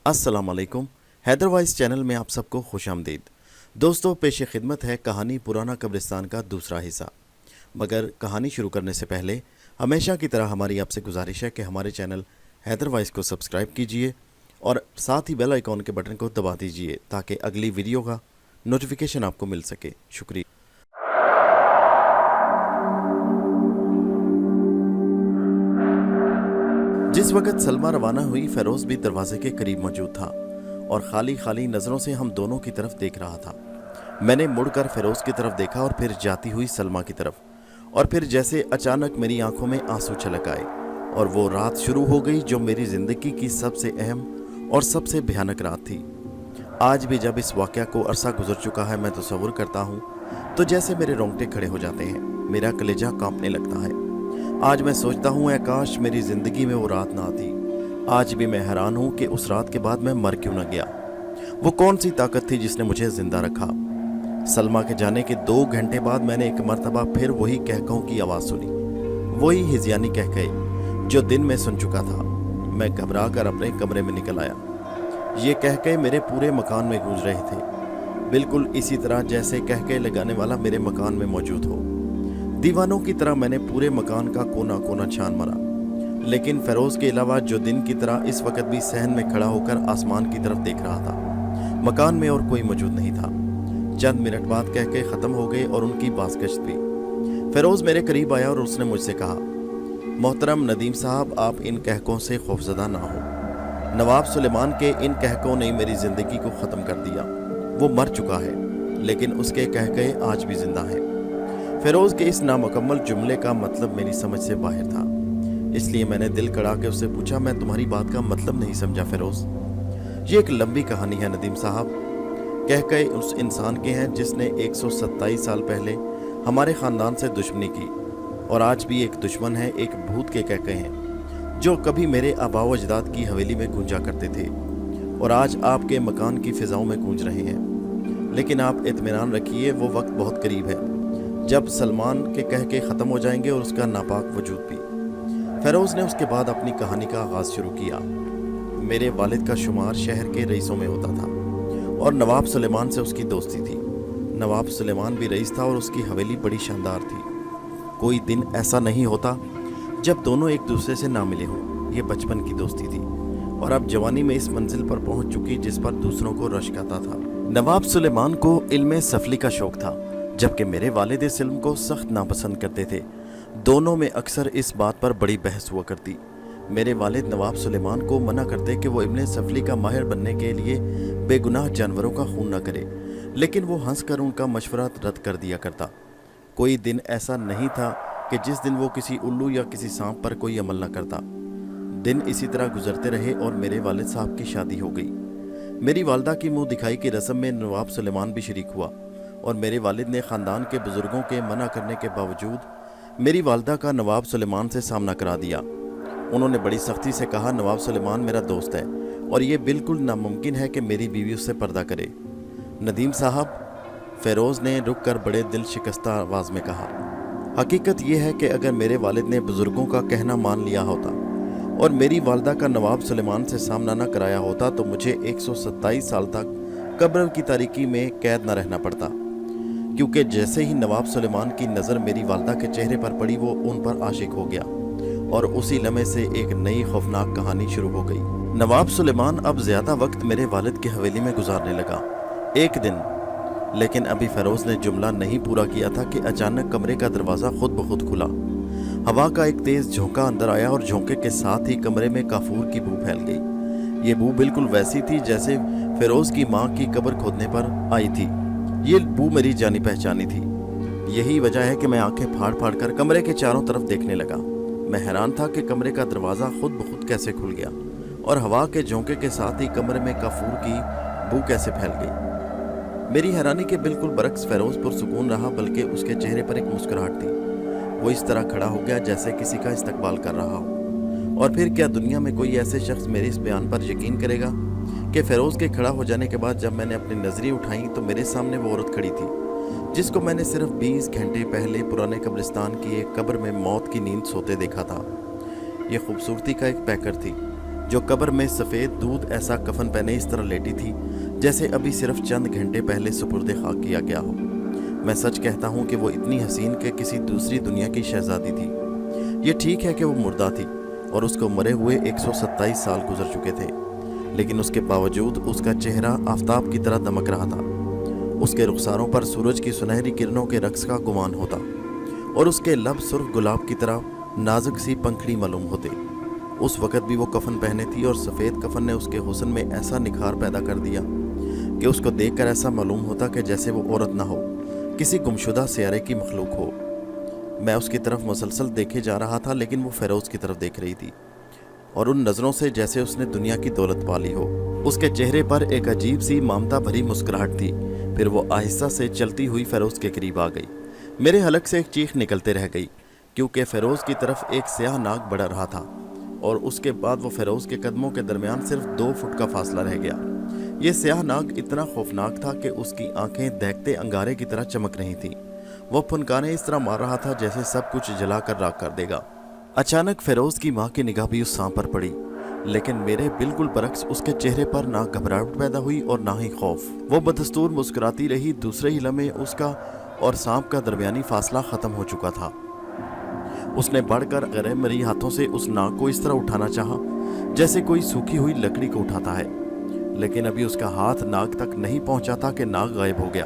अस्सलाम वालेकुम। Haider vice channel में आप सबको खुश आमदीद। दोस्तों, पेश खिदमत है कहानी पुराना कब्रिस्तान का दूसरा हिस्सा। मगर कहानी शुरू करने से पहले हमेशा की तरह हमारी आपसे गुजारिश है कि हमारे चैनल हैदर वाइस को सब्सक्राइब कीजिए और साथ ही बेल आइकॉन के बटन को दबा दीजिए ताकि अगली वीडियो का नोटिफिकेशन आपको मिल सके। शुक्रिया। जिस वक्त सलमा रवाना हुई, फेरोज भी दरवाजे के करीब मौजूद था और खाली खाली नज़रों से हम दोनों की तरफ देख रहा था। मैंने मुड़कर फेरोज की तरफ देखा और फिर जाती हुई सलमा की तरफ, और फिर जैसे अचानक मेरी आंखों में आंसू छलक आए और वो रात शुरू हो गई जो मेरी ज़िंदगी की सबसे अहम और सबसे भयानक रात थी। आज भी जब इस वाक़या को अरसा गुजर चुका है, मैं तसव्वुर करता हूँ तो जैसे मेरे रोंगटे खड़े हो जाते हैं, मेरा कलेजा कांपने लगता है। आज मैं सोचता हूँ काश मेरी ज़िंदगी में वो रात ना आती। आज भी मैं हैरान हूँ कि उस रात के बाद मैं मर क्यों न गया। वो कौन सी ताकत थी जिसने मुझे ज़िंदा रखा। सलमा के जाने के 2 घंटे बाद मैंने एक मर्तबा फिर वही कहकों की आवाज़ सुनी, वही हिज़यानी कहके जो दिन में सुन चुका था। मैं घबरा कर अपने कमरे में निकल आया। ये कहके मेरे पूरे मकान में गूंज रहे थे, बिल्कुल इसी तरह जैसे कहके लगाने वाला मेरे मकान में मौजूद हो। दीवानों की तरह मैंने पूरे मकान का कोना कोना छान मारा, लेकिन फेरोज के अलावा जो दिन की तरह इस वक्त भी सहन में खड़ा होकर आसमान की तरफ देख रहा था, मकान में और कोई मौजूद नहीं था। चंद मिनट बाद कह के ख़त्म हो गए और उनकी बाज़गश्त भी। फेरोज मेरे करीब आया और उसने मुझसे कहा, मोहतरम नदीम साहब, आप इन कहकों से खौफजदा ना हो। नवाब सुलेमान के इन कहकों ने मेरी ज़िंदगी को ख़त्म कर दिया। वो मर चुका है, लेकिन उसके कहके आज भी ज़िंदा है। फेरोज के इस नामुकम्मल जुमले का मतलब मेरी समझ से बाहर था, इसलिए मैंने दिल कड़ा के उससे पूछा, मैं तुम्हारी बात का मतलब नहीं समझा फेरोज। ये एक लंबी कहानी है नदीम साहब। कहके उस इंसान के हैं जिसने 127 साल पहले हमारे ख़ानदान से दुश्मनी की, और आज भी एक दुश्मन है, एक भूत के कहके हैं जो कभी मेरे आबाओ अजदाद की हवेली में गूंजा करते थे और आज आपके मकान की फ़िज़ाओं में गूंज रहे हैं। लेकिन आप इत्मीनान रखिए, वो वक्त बहुत करीब है जब सलमान के कह के ख़त्म हो जाएंगे और उसका नापाक वजूद भी। फेरोज़ ने उसके बाद अपनी कहानी का आगाज़ शुरू किया। मेरे वालिद का शुमार शहर के रईसों में होता था और नवाब सुलेमान से उसकी दोस्ती थी। नवाब सुलेमान भी रईस था और उसकी हवेली बड़ी शानदार थी। कोई दिन ऐसा नहीं होता जब दोनों एक दूसरे से ना मिले हों। ये बचपन की दोस्ती थी और अब जवानी में इस मंजिल पर पहुंच चुकी जिस पर दूसरों को रश्क आता था। नवाब सुलेमान को इल्मे सफली का शौक़ था, जबकि मेरे वालिद इस इल्म को सख्त नापसंद करते थे। दोनों में अक्सर इस बात पर बड़ी बहस हुआ करती। मेरे वालिद नवाब सुलेमान को मना करते कि वो इब्ने सफली का माहिर बनने के लिए बेगुनाह जानवरों का खून न करे, लेकिन वो हंसकर उनका मशवरा रद्द कर दिया करता। कोई दिन ऐसा नहीं था कि जिस दिन वो किसी उल्लू या किसी सांप पर कोई अमल न करता। दिन इसी तरह गुजरते रहे और मेरे वालिद साहब की शादी हो गई। मेरी वालदा की मुँह दिखाई की रस्म में नवाब सुलेमान भी शरीक हुआ और मेरे वालिद ने ख़ानदान के बुज़ुर्गों के मना करने के बावजूद मेरी वालदा का नवाब सुलेमान से सामना करा दिया। उन्होंने बड़ी सख्ती से कहा, नवाब सुलेमान मेरा दोस्त है और ये बिल्कुल नामुमकिन है कि मेरी बीवी उससे पर्दा करे। नदीम साहब, फेरोज़ ने रुक कर बड़े दिल शिकस्ता आवाज़ में कहा, हकीकत यह है कि अगर मेरे वालिद ने बुज़ुर्गों का कहना मान लिया होता और मेरी वालदा का नवाब सुलेमान से सामना न कराया होता तो मुझे 127 साल तक कब्र की तारीकी में कैद न रहना पड़ता, क्योंकि जैसे ही नवाब सुलेमान की नज़र मेरी वालदा के चेहरे पर पड़ी, वो उन पर आशिक हो गया और उसी लम्हे से एक नई खौफनाक कहानी शुरू हो गई। नवाब सुलेमान अब ज़्यादा वक्त मेरे वालिद की हवेली में गुजारने लगा। एक दिन, लेकिन अभी फेरोज़ ने जुमला नहीं पूरा किया था कि अचानक कमरे का दरवाज़ा खुद ब खुद खुला। हवा का एक तेज़ झोंका अंदर आया और झोंके के साथ ही कमरे में काफूर की बू फैल गई। ये बू बिल्कुल वैसी थी जैसे फेरोज़ की माँ की कब्र खोदने पर आई थी। ये बू मेरी जानी पहचानी थी। यही वजह है कि मैं आंखें फाड़ फाड़ कर कमरे के चारों तरफ देखने लगा। मैं हैरान था कि कमरे का दरवाज़ा खुद ब खुद कैसे खुल गया और हवा के झोंके के साथ ही कमरे में काफूर की बू कैसे फैल गई। मेरी हैरानी के बिल्कुल बरक्स फेरोज़ पुरसुकून रहा, बल्कि उसके चेहरे पर एक मुस्कुराहट थी। वो इस तरह खड़ा हो गया जैसे किसी का इस्तकबाल कर रहा हो। और फिर क्या दुनिया में कोई ऐसे शख्स मेरे इस बयान पर यकीन करेगा कि फेरोज़ के खड़ा हो जाने के बाद जब मैंने अपनी नज़रें उठाई तो मेरे सामने वो औरत खड़ी थी जिसको मैंने सिर्फ 20 घंटे पहले पुराने कब्रिस्तान की एक कब्र में मौत की नींद सोते देखा था। ये खूबसूरती का एक पैकर थी, जो कब्र में सफ़ेद दूध ऐसा कफन पहने इस तरह लेटी थी जैसे अभी सिर्फ चंद घंटे पहले सुपुर्द खाक किया गया हो। मैं सच कहता हूँ कि वो इतनी हसीन कि किसी दूसरी दुनिया की शहजादी थी। ये ठीक है कि वो मुर्दा थी और उसको मरे हुए 127 साल गुजर चुके थे, लेकिन उसके बावजूद उसका चेहरा आफताब की तरह दमक रहा था। उसके रुखसारों पर सूरज की सुनहरी किरणों के रक्स का गुमान होता और उसके लब सुर्ख गुलाब की तरह नाजुक सी पंखड़ी मालूम होते। उस वक़्त भी वो कफन पहने थी और सफ़ेद कफन ने उसके हुस्न में ऐसा निखार पैदा कर दिया कि उसको देखकर ऐसा मालूम होता कि जैसे वो औरत ना हो, किसी गुमशुदा सियारे की मखलूक हो। मैं उसकी तरफ मुसलसल देखे जा रहा था, लेकिन वो फ़ेरोज़ की तरफ देख रही थी और उन नज़रों से जैसे उसने दुनिया की दौलत पाली हो। उसके चेहरे पर एक अजीब सी ममता भरी मुस्कुराहट थी। फिर वो आहिस्ता से चलती हुई फ़ेरोज़ के करीब आ गई। मेरे हलक से एक चीख निकलते रह गई, क्योंकि फ़ेरोज़ की तरफ एक स्याह नाग बढ़ रहा था और उसके बाद वो फ़ेरोज़ के कदमों के दरमियान सिर्फ 2 फुट का फासला रह गया। ये स्याह नाग इतना खौफनाक था कि उसकी आंखें दहकते अंगारे की तरह चमक रही थीं। वो फुनकाने इस तरह मार रहा था जैसे सब कुछ जला कर राख कर देगा। अचानक फ़ेरोज़ की माँ की निगाह भी उस सांप पर पड़ी, लेकिन मेरे बिल्कुल बरक्स उसके चेहरे पर ना घबराहट पैदा हुई और ना ही खौफ। वो बदस्तूर मुस्कुराती रही। दूसरे ही लम्हे उसका और सांप का दरमियानी फासला ख़त्म हो चुका था। उसने बढ़कर गैर मरी हाथों से उस नाग को इस तरह उठाना चाहा जैसे कोई सूखी हुई लकड़ी को उठाता है, लेकिन अभी उसका हाथ नाग तक नहीं पहुंचा था कि नाग गायब हो गया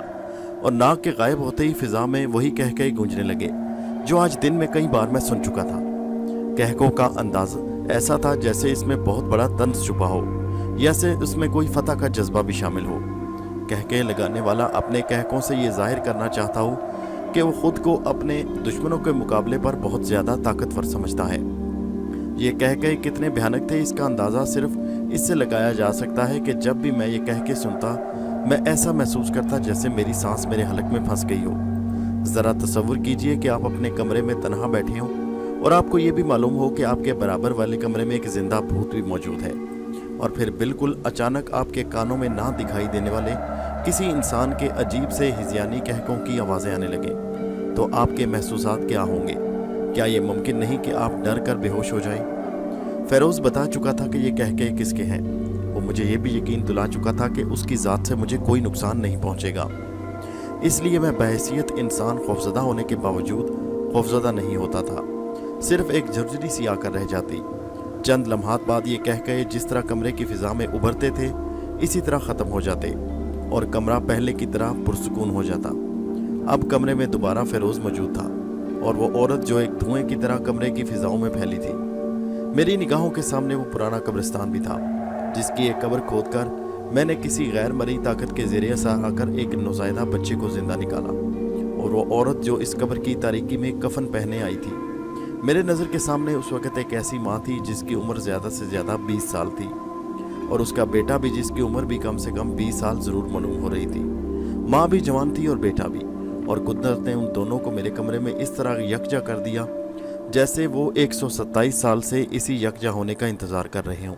और नाग के गायब होते ही फिजा में वही कहके गूंजने लगे जो आज दिन में कई बार मैं सुन चुका था। कहकों का अंदाज ऐसा था जैसे इसमें बहुत बड़ा तंज छुपा हो, जैसे उसमें कोई फतह का जज्बा भी शामिल हो। कहके लगाने वाला अपने कहकों से ये जाहिर करना चाहता हो कि वो खुद को अपने दुश्मनों के मुकाबले पर बहुत ज़्यादा ताकतवर समझता है। ये कहके कितने भयानक थे इसका अंदाज़ा सिर्फ इससे लगाया जा सकता है कि जब भी मैं ये कहके सुनता, मैं ऐसा महसूस करता जैसे मेरी सांस मेरे हलक में फंस गई हो। ज़रा तसव्वुर कीजिए कि आप अपने कमरे में तन्हा बैठे हों और आपको ये भी मालूम हो कि आपके बराबर वाले कमरे में एक जिंदा भूत भी मौजूद है, और फिर बिल्कुल अचानक आपके कानों में ना दिखाई देने वाले किसी इंसान के अजीब से हिज़यानी कहकों की आवाज़ें आने लगे, तो आपके महसूसात क्या होंगे? क्या ये मुमकिन नहीं कि आप डर कर बेहोश हो जाएं? फ़ेरोज़ बता चुका था कि ये कहके किसके हैं। वो मुझे ये भी यकीन दिला चुका था कि उसकी ज़ात से मुझे कोई नुकसान नहीं पहुँचेगा। इसलिए मैं बहैसियत इंसान खौफज़दा होने के बावजूद खौफज़दा नहीं होता था, सिर्फ एक झुरझुरी सी आकर रह जाती। चंद लम्हात बाद ये कहके जिस तरह कमरे की फ़िज़ा में उभरते थे इसी तरह ख़त्म हो जाते और कमरा पहले की तरह पुरसुकून हो जाता। अब कमरे में दोबारा फ़ेरोज़ मौजूद था और वो औरत जो एक धुएं की तरह कमरे की फ़िज़ाओं में फैली थी। मेरी निगाहों के सामने वो पुराना कब्रिस्तान भी था, जिसकी एक कब्र खोदकर मैंने किसी गैर मरी ताकत के ज़ेरे असर आकर एक नौज़ायदा बच्चे को ज़िंदा निकाला, और वो औरत जो इस कब्र की तारीकी में कफन पहने आई थी। मेरे नज़र के सामने उस वक़्त एक ऐसी माँ थी जिसकी उम्र ज़्यादा से ज़्यादा 20 साल थी, और उसका बेटा भी जिसकी उम्र भी कम से कम 20 साल ज़रूर मालूम हो रही थी। माँ भी जवान थी और बेटा भी, और कुदरत ने उन दोनों को मेरे कमरे में इस तरह यकजा कर दिया जैसे वो 127 साल से इसी यकजा होने का इंतज़ार कर रहे हों।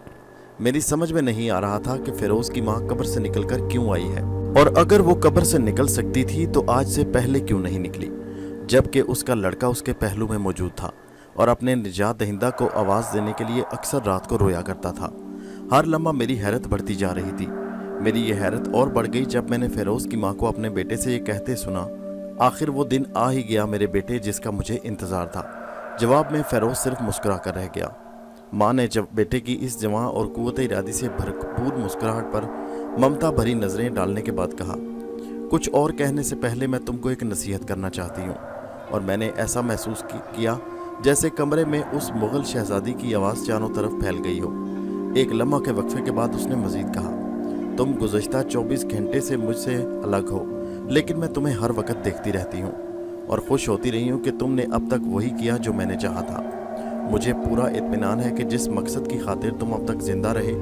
मेरी समझ में नहीं आ रहा था कि फ़ेरोज़ की माँ कब्र से निकलकर क्यों आई है, और अगर वो कब्र से निकल सकती थी तो आज से पहले क्यों नहीं निकली, जबकि उसका लड़का उसके पहलू में मौजूद था और अपने निजात दहिंदा को आवाज़ देने के लिए अक्सर रात को रोया करता था। हर लम्हा मेरी हैरत बढ़ती जा रही थी। मेरी ये हैरत और बढ़ गई जब मैंने फ़ेरोज़ की माँ को अपने बेटे से ये कहते सुना, आखिर वो दिन आ ही गया मेरे बेटे जिसका मुझे इंतज़ार था। जवाब में फ़ेरोज़ सिर्फ मुस्कुरा कर रह गया। माँ ने जब बेटे की इस जवां और कुव्वत इरादी से भरपूर मुस्कुराहट पर ममता भरी नज़रें डालने के बाद कहा, कुछ और कहने से पहले मैं तुमको एक नसीहत करना चाहती हूँ। और मैंने ऐसा महसूस किया जैसे कमरे में उस मुग़ल शहज़ादी की आवाज़ चारों तरफ फैल गई हो। एक लम्हा के वक्फे के बाद उसने मज़ीद कहा, तुम गुज़श्ता 24 घंटे से मुझसे अलग हो, लेकिन मैं तुम्हें हर वक्त देखती रहती हूँ और खुश होती रही हूँ कि तुमने अब तक वही किया जो मैंने चाहा था। मुझे पूरा इत्मीनान है कि जिस मकसद की खातिर तुम अब तक ज़िंदा रहे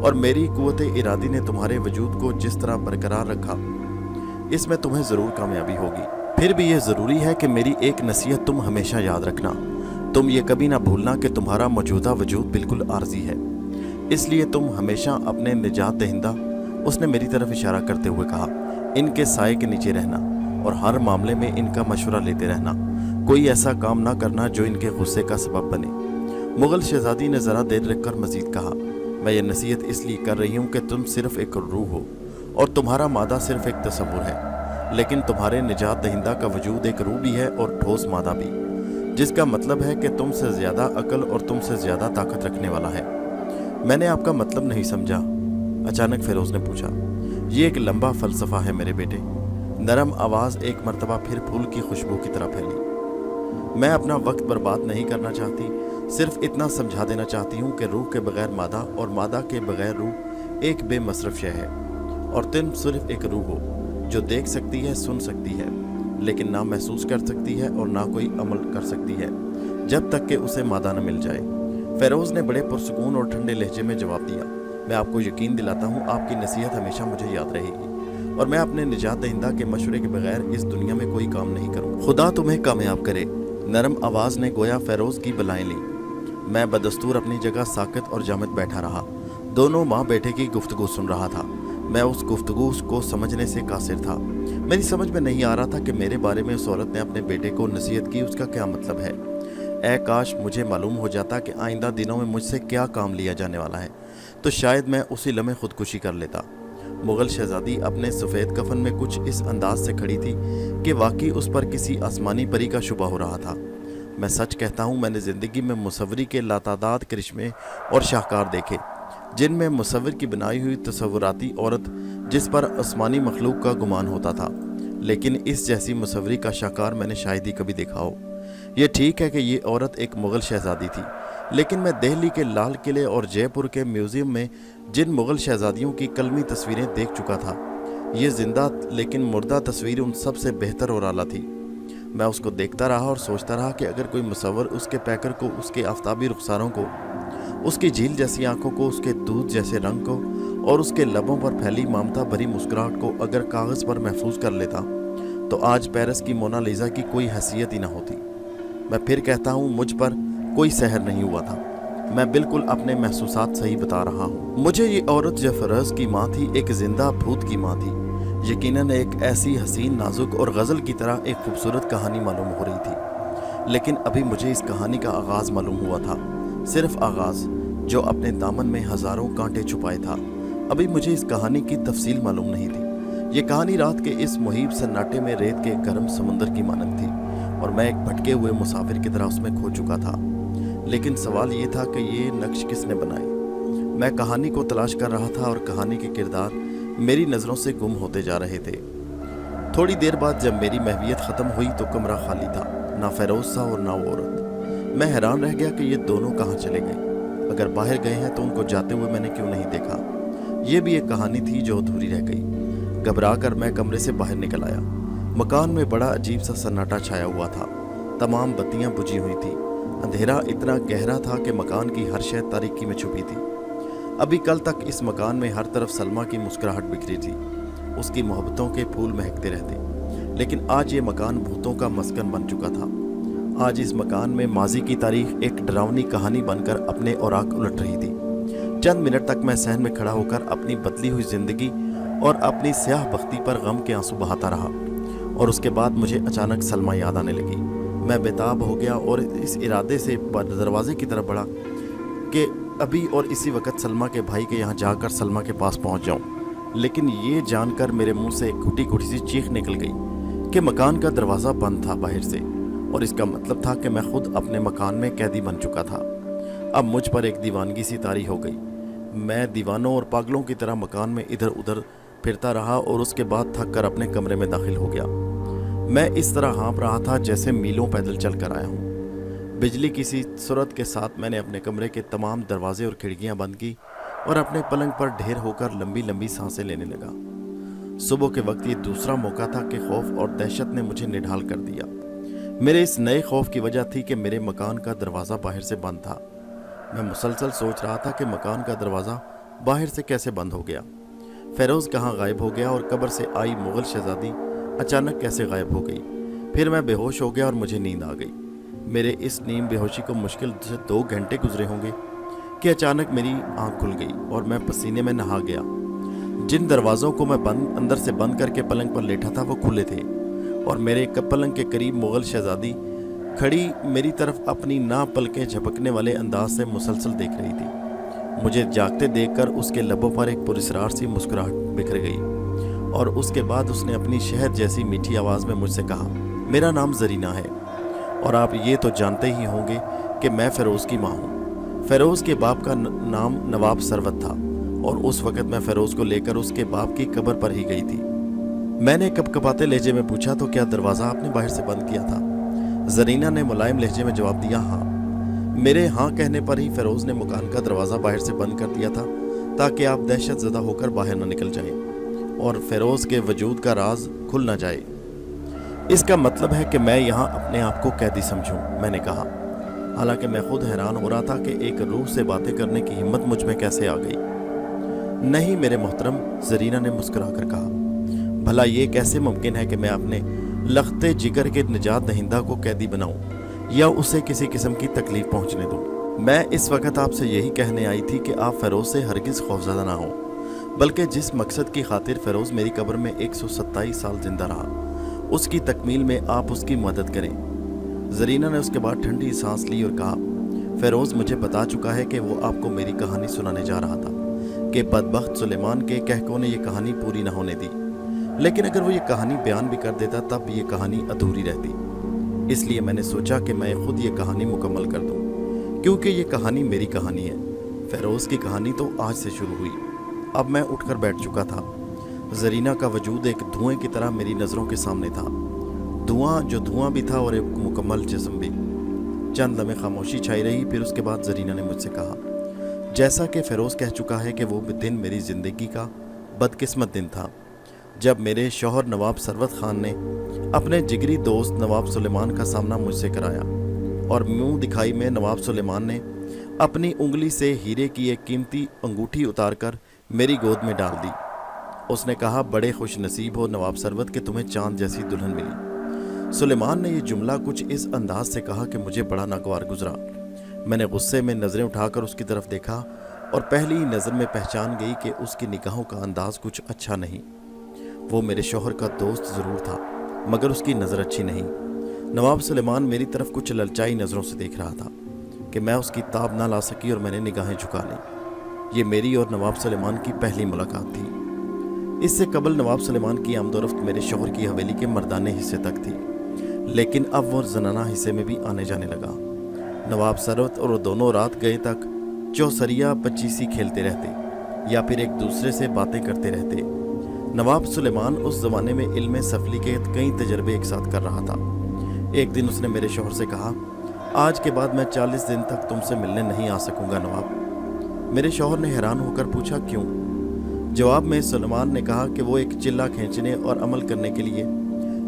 और मेरी कुव्वत इरादी ने तुम्हारे वजूद को जिस तरह बरकरार रखा, इसमें तुम्हें ज़रूर कामयाबी होगी। फिर भी यह ज़रूरी है कि मेरी एक नसीहत तुम हमेशा याद रखना। तुम ये कभी ना भूलना कि तुम्हारा मौजूदा वजूद बिल्कुल आर्जी है, इसलिए तुम हमेशा अपने निजात दहिंदा, उसने मेरी तरफ इशारा करते हुए कहा, इनके साए के नीचे रहना और हर मामले में इनका मशवरा लेते रहना। कोई ऐसा काम ना करना जो इनके गुस्से का सबब बने। मुग़ल शहज़ादी ने ज़रा देर रखकर मज़ीद कहा, मैं ये नसीहत इसलिए कर रही हूँ कि तुम सिर्फ एक रूह हो और तुम्हारा मादा सिर्फ एक तस्वुर है, लेकिन तुम्हारे निजात दहिंदा का वजूद एक रूह भी है और ठोस मादा भी, जिसका मतलब है कि तुमसे ज़्यादा अकल और तुमसे ज़्यादा ताकत रखने वाला है। मैंने आपका मतलब नहीं समझा, अचानक फिरोज़ ने पूछा। ये एक लंबा फ़लसफ़ा है मेरे बेटे। नरम आवाज़ एक मर्तबा फिर फूल की खुशबू की तरह फैली। मैं अपना वक्त बर्बाद नहीं करना चाहती, सिर्फ इतना समझा देना चाहती हूँ कि रूह के बगैर मादा और मादा के बगैर रूह एक बेमसरफ शय है, और तुम सिर्फ एक रूह हो जो देख सकती है, सुन सकती है, लेकिन ना महसूस कर सकती है और ना कोई अमल कर सकती है जब तक कि उसे मादा न मिल जाए। फेरोज़ ने बड़े पुरसुकून और ठंडे लहजे में जवाब दिया। मैं आपको यकीन दिलाता हूँ आपकी नसीहत हमेशा मुझे याद रहेगी, और मैं अपने निजात दहिंदा के मशवरे के बगैर इस दुनिया में कोई काम नहीं करूँ। खुदा तुम्हें कामयाब करे, नरम आवाज़ ने गोया फेरोज़ की बलाएं ली। मैं बदस्तूर अपनी जगह साकित और जामिद बैठा रहा। दोनों माँ बेटे की गुफ्तगू सुन रहा था। मैं उस गुफ्तगू को समझने से कासिर था। मेरी समझ में नहीं आ रहा था कि मेरे बारे में उस औरत ने अपने बेटे को नसीहत की, उसका क्या मतलब है। ऐ काश मुझे मालूम हो जाता कि आइंदा दिनों में मुझसे क्या काम लिया जाने वाला है, तो शायद मैं उसी लम्हे खुदकुशी कर लेता। मुग़ल शहज़ादी अपने सफ़ेद कफन में कुछ इस अंदाज से खड़ी थी कि वाकई उस पर किसी आसमानी परी का शुबा हो रहा था। मैं सच कहता हूँ, मैंने ज़िंदगी में मुसव्वरी के लातादाद करिश्मे और शाहकार देखे, जिनमें मुसव्विर की बनाई हुई तसव्वुराती औरत जिस पर आसमानी मखलूक का गुमान होता था, लेकिन इस जैसी मुसव्वरी का शाहकार मैंने शायद ही कभी देखा हो। ये ठीक है कि ये औरत एक मुग़ल शहज़ादी थी, लेकिन मैं दिल्ली के लाल किले और जयपुर के म्यूज़ियम में जिन मुग़ल शहज़ादियों की कलमी तस्वीरें देख चुका था, ये ज़िंदा लेकिन मुर्दा तस्वीर उन सब से बेहतर और आला थी। मैं उसको देखता रहा और सोचता रहा कि अगर कोई मुसव्विर उसके पैकर को, उसके आफ्ताबी रुखसारों को, उसकी झील जैसी आंखों को, उसके दूध जैसे रंग को और उसके लबों पर फैली ममता भरी मुस्कुराहट को अगर कागज़ पर महफूज कर लेता, तो आज पेरिस की मोनालिसा की कोई हैसियत ही ना होती। मैं फिर कहता हूँ, मुझ पर कोई सहर नहीं हुआ था। मैं बिल्कुल अपने महसूसात सही बता रहा हूँ। मुझे ये औरत जो फेरोज़ की माँ थी, एक जिंदा भूत की माँ थी। यकीनन एक ऐसी हसीन, नाजुक और गज़ल की तरह एक खूबसूरत कहानी मालूम हो रही थी, लेकिन अभी मुझे इस कहानी का आगाज़ मालूम हुआ था, सिर्फ आगाज़, जो अपने दामन में हज़ारों कांटे छुपाए था। अभी मुझे इस कहानी की तफसील मालूम नहीं थी। ये कहानी रात के इस मुहीब सन्नाटे में रेत के गर्म समुंदर की मानंद थी, और मैं एक भटके हुए मुसाफिर की तरह उसमें खो चुका था। लेकिन सवाल ये था कि ये नक्श किसने बनाए। मैं कहानी को तलाश कर रहा था और कहानी के किरदार मेरी नज़रों से गुम होते जा रहे थे। थोड़ी देर बाद जब मेरी महवियत ख़त्म हुई तो कमरा खाली था, ना फेरोज़ था और ना वो औरत। मैं हैरान रह गया कि ये दोनों कहाँ चले गए। अगर बाहर गए हैं तो उनको जाते हुए मैंने क्यों नहीं देखा। ये भी एक कहानी थी जो अधूरी रह गई। घबरा कर मैं कमरे से बाहर निकल आया। मकान में बड़ा अजीब सा सन्नाटा छाया हुआ था। तमाम बत्तियां बुझी हुई थी। अंधेरा इतना गहरा था कि मकान की हर शय तारीकी में छुपी थी। अभी कल तक इस मकान में हर तरफ सलमा की मुस्कुराहट बिखरी थी, उसकी मोहब्बतों के फूल महकते रहते, लेकिन आज ये मकान भूतों का मस्कन बन चुका था। आज इस मकान में माजी की तारीख एक डरावनी कहानी बनकर अपने औराक उलट रही थी। चंद मिनट तक मैं सहन में खड़ा होकर अपनी बदली हुई जिंदगी और अपनी स्याह बख्ती पर गम के आंसू बहाता रहा, और उसके बाद मुझे अचानक सलमा याद आने लगी। मैं बेताब हो गया और इस इरादे से दरवाजे की तरफ बढ़ा कि अभी और इसी वक्त सलमा के भाई के यहाँ जाकर सलमा के पास पहुँच जाऊँ। लेकिन ये जानकर मेरे मुंह से एक घुटी घुटी सी चीख निकल गई कि मकान का दरवाज़ा बंद था बाहर से, और इसका मतलब था कि मैं खुद अपने मकान में कैदी बन चुका था। अब मुझ पर एक दीवानगी सी तारी हो गई। मैं दीवानों और पागलों की तरह मकान में इधर उधर फिरता रहा और उसके बाद थक कर अपने कमरे में दाखिल हो गया। मैं इस तरह हाँप रहा था जैसे मीलों पैदल चल कर आया हूँ। बिजली की सी सूरत के साथ मैंने अपने कमरे के तमाम दरवाजे और खिड़कियां बंद की और अपने पलंग पर ढेर होकर लंबी लंबी सांसें लेने लगा। सुबह के वक्त ये दूसरा मौका था कि खौफ और दहशत ने मुझे निढाल कर दिया। मेरे इस नए खौफ की वजह थी कि मेरे मकान का दरवाज़ा बाहर से बंद था। मैं मुसलसल सोच रहा था कि मकान का दरवाज़ा बाहर से कैसे बंद हो गया, फेरोज़ कहाँ गायब हो गया, और कब्र से आई मुग़ल शहज़ादी अचानक कैसे गायब हो गई। फिर मैं बेहोश हो गया और मुझे नींद आ गई। मेरे इस नींद बेहोशी को मुश्किल से 2 घंटे गुजरे होंगे कि अचानक मेरी आंख खुल गई और मैं पसीने में नहा गया। जिन दरवाज़ों को मैं अंदर से बंद करके पलंग पर लेटा था वो खुले थे, और मेरे पलंग के करीब मुग़ल शहज़ादी खड़ी मेरी तरफ अपनी ना पलकें झपकने वाले अंदाज से मुसलसल देख रही थी। مجھے جاگتے دیکھ کر اس کے لبوں پر ایک پراسرار سی مسکراہٹ بکھر گئی اور اس کے بعد اس نے اپنی شہد جیسی میٹھی آواز میں مجھ سے کہا، میرا نام زرینہ ہے اور آپ یہ تو جانتے ہی ہوں گے کہ میں فیروز کی ماں ہوں۔ فیروز کے باپ کا نام نواب ثروت تھا اور اس وقت میں فیروز کو لے کر اس کے باپ کی قبر پر ہی گئی تھی۔ میں نے کپکپاتے لہجے میں پوچھا، تو کیا دروازہ آپ نے باہر سے بند کیا تھا؟ زرینہ نے ملائم لہجے میں جواب دیا، ہاں۔ میرے ہاں کہنے پر ہی فیروز نے مکان کا دروازہ باہر سے بند کر دیا تھا تاکہ آپ دہشت زدہ ہو کر باہر نہ نکل جائیں اور فیروز کے وجود کا راز کھل نہ جائے۔ اس کا مطلب ہے کہ میں یہاں اپنے آپ کو قیدی سمجھوں، میں نے کہا، حالانکہ میں خود حیران ہو رہا تھا کہ ایک روح سے باتیں کرنے کی ہمت مجھ میں کیسے آ گئی۔ نہیں میرے محترم، زرینہ نے مسکرا کر کہا، بھلا یہ کیسے ممکن ہے کہ میں اپنے لختے جگر کے نجات دہندہ کو قیدی بناؤں یا اسے کسی قسم کی تکلیف پہنچنے دوں؟ میں اس وقت آپ سے یہی کہنے آئی تھی کہ آپ فیروز سے ہرگز خوفزدہ نہ ہوں، بلکہ جس مقصد کی خاطر فیروز میری قبر میں 127 سال زندہ رہا، اس کی تکمیل میں آپ اس کی مدد کریں۔ زرینہ نے اس کے بعد ٹھنڈی سانس لی اور کہا، فیروز مجھے بتا چکا ہے کہ وہ آپ کو میری کہانی سنانے جا رہا تھا کہ بدبخت سلیمان کے کہکوں نے یہ کہانی پوری نہ ہونے دی، لیکن اگر وہ یہ کہانی بیان بھی کر دیتا تب یہ کہانی ادھوری رہتی، اس لیے میں نے سوچا کہ میں خود یہ کہانی مکمل کر دوں، کیونکہ یہ کہانی میری کہانی ہے۔ فیروز کی کہانی تو آج سے شروع ہوئی۔ اب میں اٹھ کر بیٹھ چکا تھا۔ زرینہ کا وجود ایک دھوئیں کی طرح میری نظروں کے سامنے تھا، دھواں جو دھواں بھی تھا اور ایک مکمل جسم بھی۔ چند لمحے خاموشی چھائی رہی، پھر اس کے بعد زرینہ نے مجھ سے کہا، جیسا کہ فیروز کہہ چکا ہے کہ وہ دن میری زندگی کا بدقسمت دن تھا جب میرے شوہر نواب ثروت خان نے اپنے جگری دوست نواب سلیمان کا سامنا مجھ سے کرایا اور منہ دکھائی میں نواب سلیمان نے اپنی انگلی سے ہیرے کی ایک قیمتی انگوٹھی اتار کر میری گود میں ڈال دی۔ اس نے کہا، بڑے خوش نصیب ہو نواب ثروت کہ تمہیں چاند جیسی دلہن ملی۔ سلیمان نے یہ جملہ کچھ اس انداز سے کہا کہ مجھے بڑا ناگوار گزرا۔ میں نے غصے میں نظریں اٹھا کر اس کی طرف دیکھا اور پہلی ہی نظر میں پہچان گئی کہ اس کی نگاہوں کا انداز کچھ اچھا نہیں۔ وہ میرے شوہر کا دوست ضرور تھا مگر اس کی نظر اچھی نہیں۔ نواب سلیمان میری طرف کچھ للچائی نظروں سے دیکھ رہا تھا کہ میں اس کی تاب نہ لا سکی اور میں نے نگاہیں جھکا لیں۔ یہ میری اور نواب سلیمان کی پہلی ملاقات تھی۔ اس سے قبل نواب سلیمان کی آمد و رفت میرے شوہر کی حویلی کے مردانے حصے تک تھی، لیکن اب وہ زنانہ حصے میں بھی آنے جانے لگا۔ نواب ثروت اور وہ دونوں رات گئے تک چوسریا پچیسی کھیلتے رہتے یا پھر ایک دوسرے سے باتیں کرتے رہتے۔ نواب سلیمان اس زمانے میں علم سفلی کے کئی تجربے ایک ساتھ کر رہا تھا۔ ایک دن اس نے میرے شوہر سے کہا، آج کے بعد میں 40 دن تک تم سے ملنے نہیں آ سکوں گا نواب۔ میرے شوہر نے حیران ہو کر پوچھا، کیوں؟ جواب میں سلیمان نے کہا کہ وہ ایک چلہ کھینچنے اور عمل کرنے کے لیے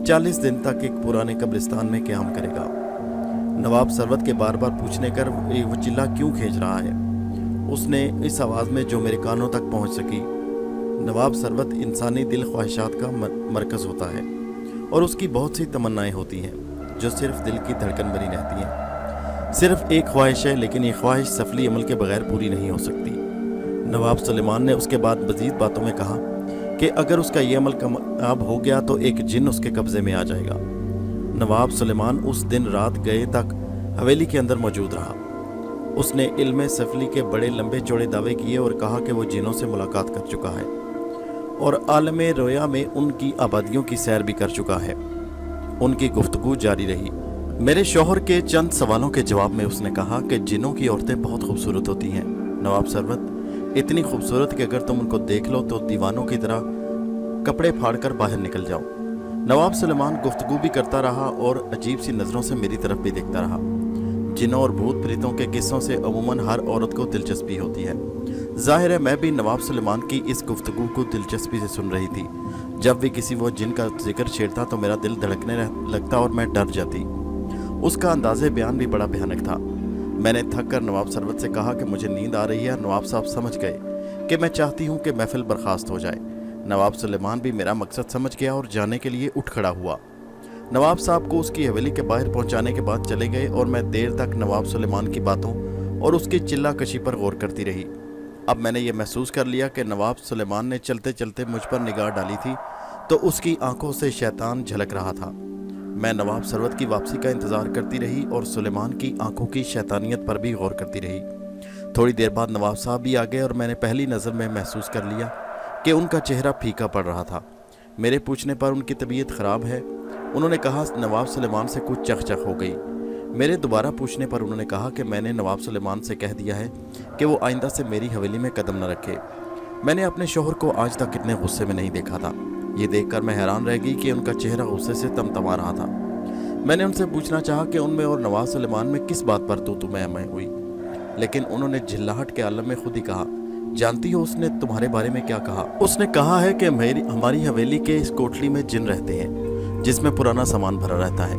40 دن تک ایک پرانے قبرستان میں قیام کرے گا۔ نواب ثروت کے بار بار پوچھنے کر وہ چلہ کیوں کھینچ رہا ہے، اس نے اس آواز میں جو میرے کانوں تک پہنچ سکی، نواب ثروت انسانی دل خواہشات کا مرکز ہوتا ہے اور اس کی بہت سی تمنائیں ہوتی ہیں جو صرف دل کی دھڑکن بنی رہتی ہیں۔ صرف ایک خواہش ہے، لیکن یہ خواہش سفلی عمل کے بغیر پوری نہیں ہو سکتی۔ نواب سلیمان نے اس کے بعد مزید باتوں میں کہا کہ اگر اس کا یہ عمل کامیاب ہو گیا تو ایک جن اس کے قبضے میں آ جائے گا۔ نواب سلیمان اس دن رات گئے تک حویلی کے اندر موجود رہا۔ اس نے علم سفلی کے بڑے لمبے چوڑے دعوے کیے اور کہا کہ وہ جنوں سے ملاقات کر چکا ہے اور عالم رویا میں ان کی آبادیوں کی سیر بھی کر چکا ہے۔ ان کی گفتگو جاری رہی۔ میرے شوہر کے چند سوالوں کے جواب میں اس نے کہا کہ جنوں کی عورتیں بہت خوبصورت ہوتی ہیں نواب ثروت، اتنی خوبصورت کہ اگر تم ان کو دیکھ لو تو دیوانوں کی طرح کپڑے پھاڑ کر باہر نکل جاؤ۔ نواب سلیمان گفتگو بھی کرتا رہا اور عجیب سی نظروں سے میری طرف بھی دیکھتا رہا۔ جنوں اور بھوت پریتوں کے قصوں سے عموماً ہر عورت کو دلچسپی ہوتی ہے۔ ظاہر ہے میں بھی نواب سلیمان کی اس گفتگو کو دلچسپی سے سن رہی تھی۔ جب بھی کسی وہ جن کا ذکر چھیڑتا تو میرا دل دھڑکنے لگتا اور میں ڈر جاتی۔ اس کا انداز بیان بھی بڑا بھیانک تھا۔ میں نے تھک کر نواب ثروت سے کہا کہ مجھے نیند آ رہی ہے۔ نواب صاحب سمجھ گئے کہ میں چاہتی ہوں کہ محفل برخاست ہو جائے۔ نواب سلیمان بھی میرا مقصد سمجھ گیا اور جانے کے لیے اٹھ کھڑا ہوا۔ نواب صاحب کو اس کی حویلی کے باہر پہنچانے کے بعد چلے گئے اور میں دیر تک نواب سلیمان کی باتوں اور اس کی چلہ کشی پر غور کرتی رہی۔ اب میں نے یہ محسوس کر لیا کہ نواب سلیمان نے چلتے چلتے مجھ پر نگاہ ڈالی تھی تو اس کی آنکھوں سے شیطان جھلک رہا تھا۔ میں نواب ثروت کی واپسی کا انتظار کرتی رہی اور سلیمان کی آنکھوں کی شیطانیت پر بھی غور کرتی رہی۔ थोड़ी देर बाद नवाब साहब भी आ गए और मैंने पहली नज़र में महसूस कर लिया कि उनका चेहरा फीका पड़ रहा था। मेरे पूछने पर उनकी तबीयत ख़राब है, उन्होंने कहा। नवाब सुलेमान से कुछ चकचक हो गई। मेरे दोबारा पूछने पर उन्होंने कहा कि मैंने नवाब सुलेमान से कह दिया है कि वो आइंदा से मेरी हवेली में कदम न रखे। मैंने अपने शौहर को आज तक इतने गुस्से में नहीं देखा था। ये देखकर मैं हैरान रह गई कि उनका चेहरा गुस्से से तमतमा रहा था। मैंने उनसे पूछना चाहा कि उनमें और नवाब सुलेमान में किस बात पर तू मैं हुई, लेकिन उन्होंने झिल्लाहट के आलम में खुद ही कहा, जानती हो उसने तुम्हारे बारे में क्या कहा? उसने कहा है कि हमारी हवेली के इस कोठली में जिन रहते हैं जिसमें पुराना सामान भरा रहता है,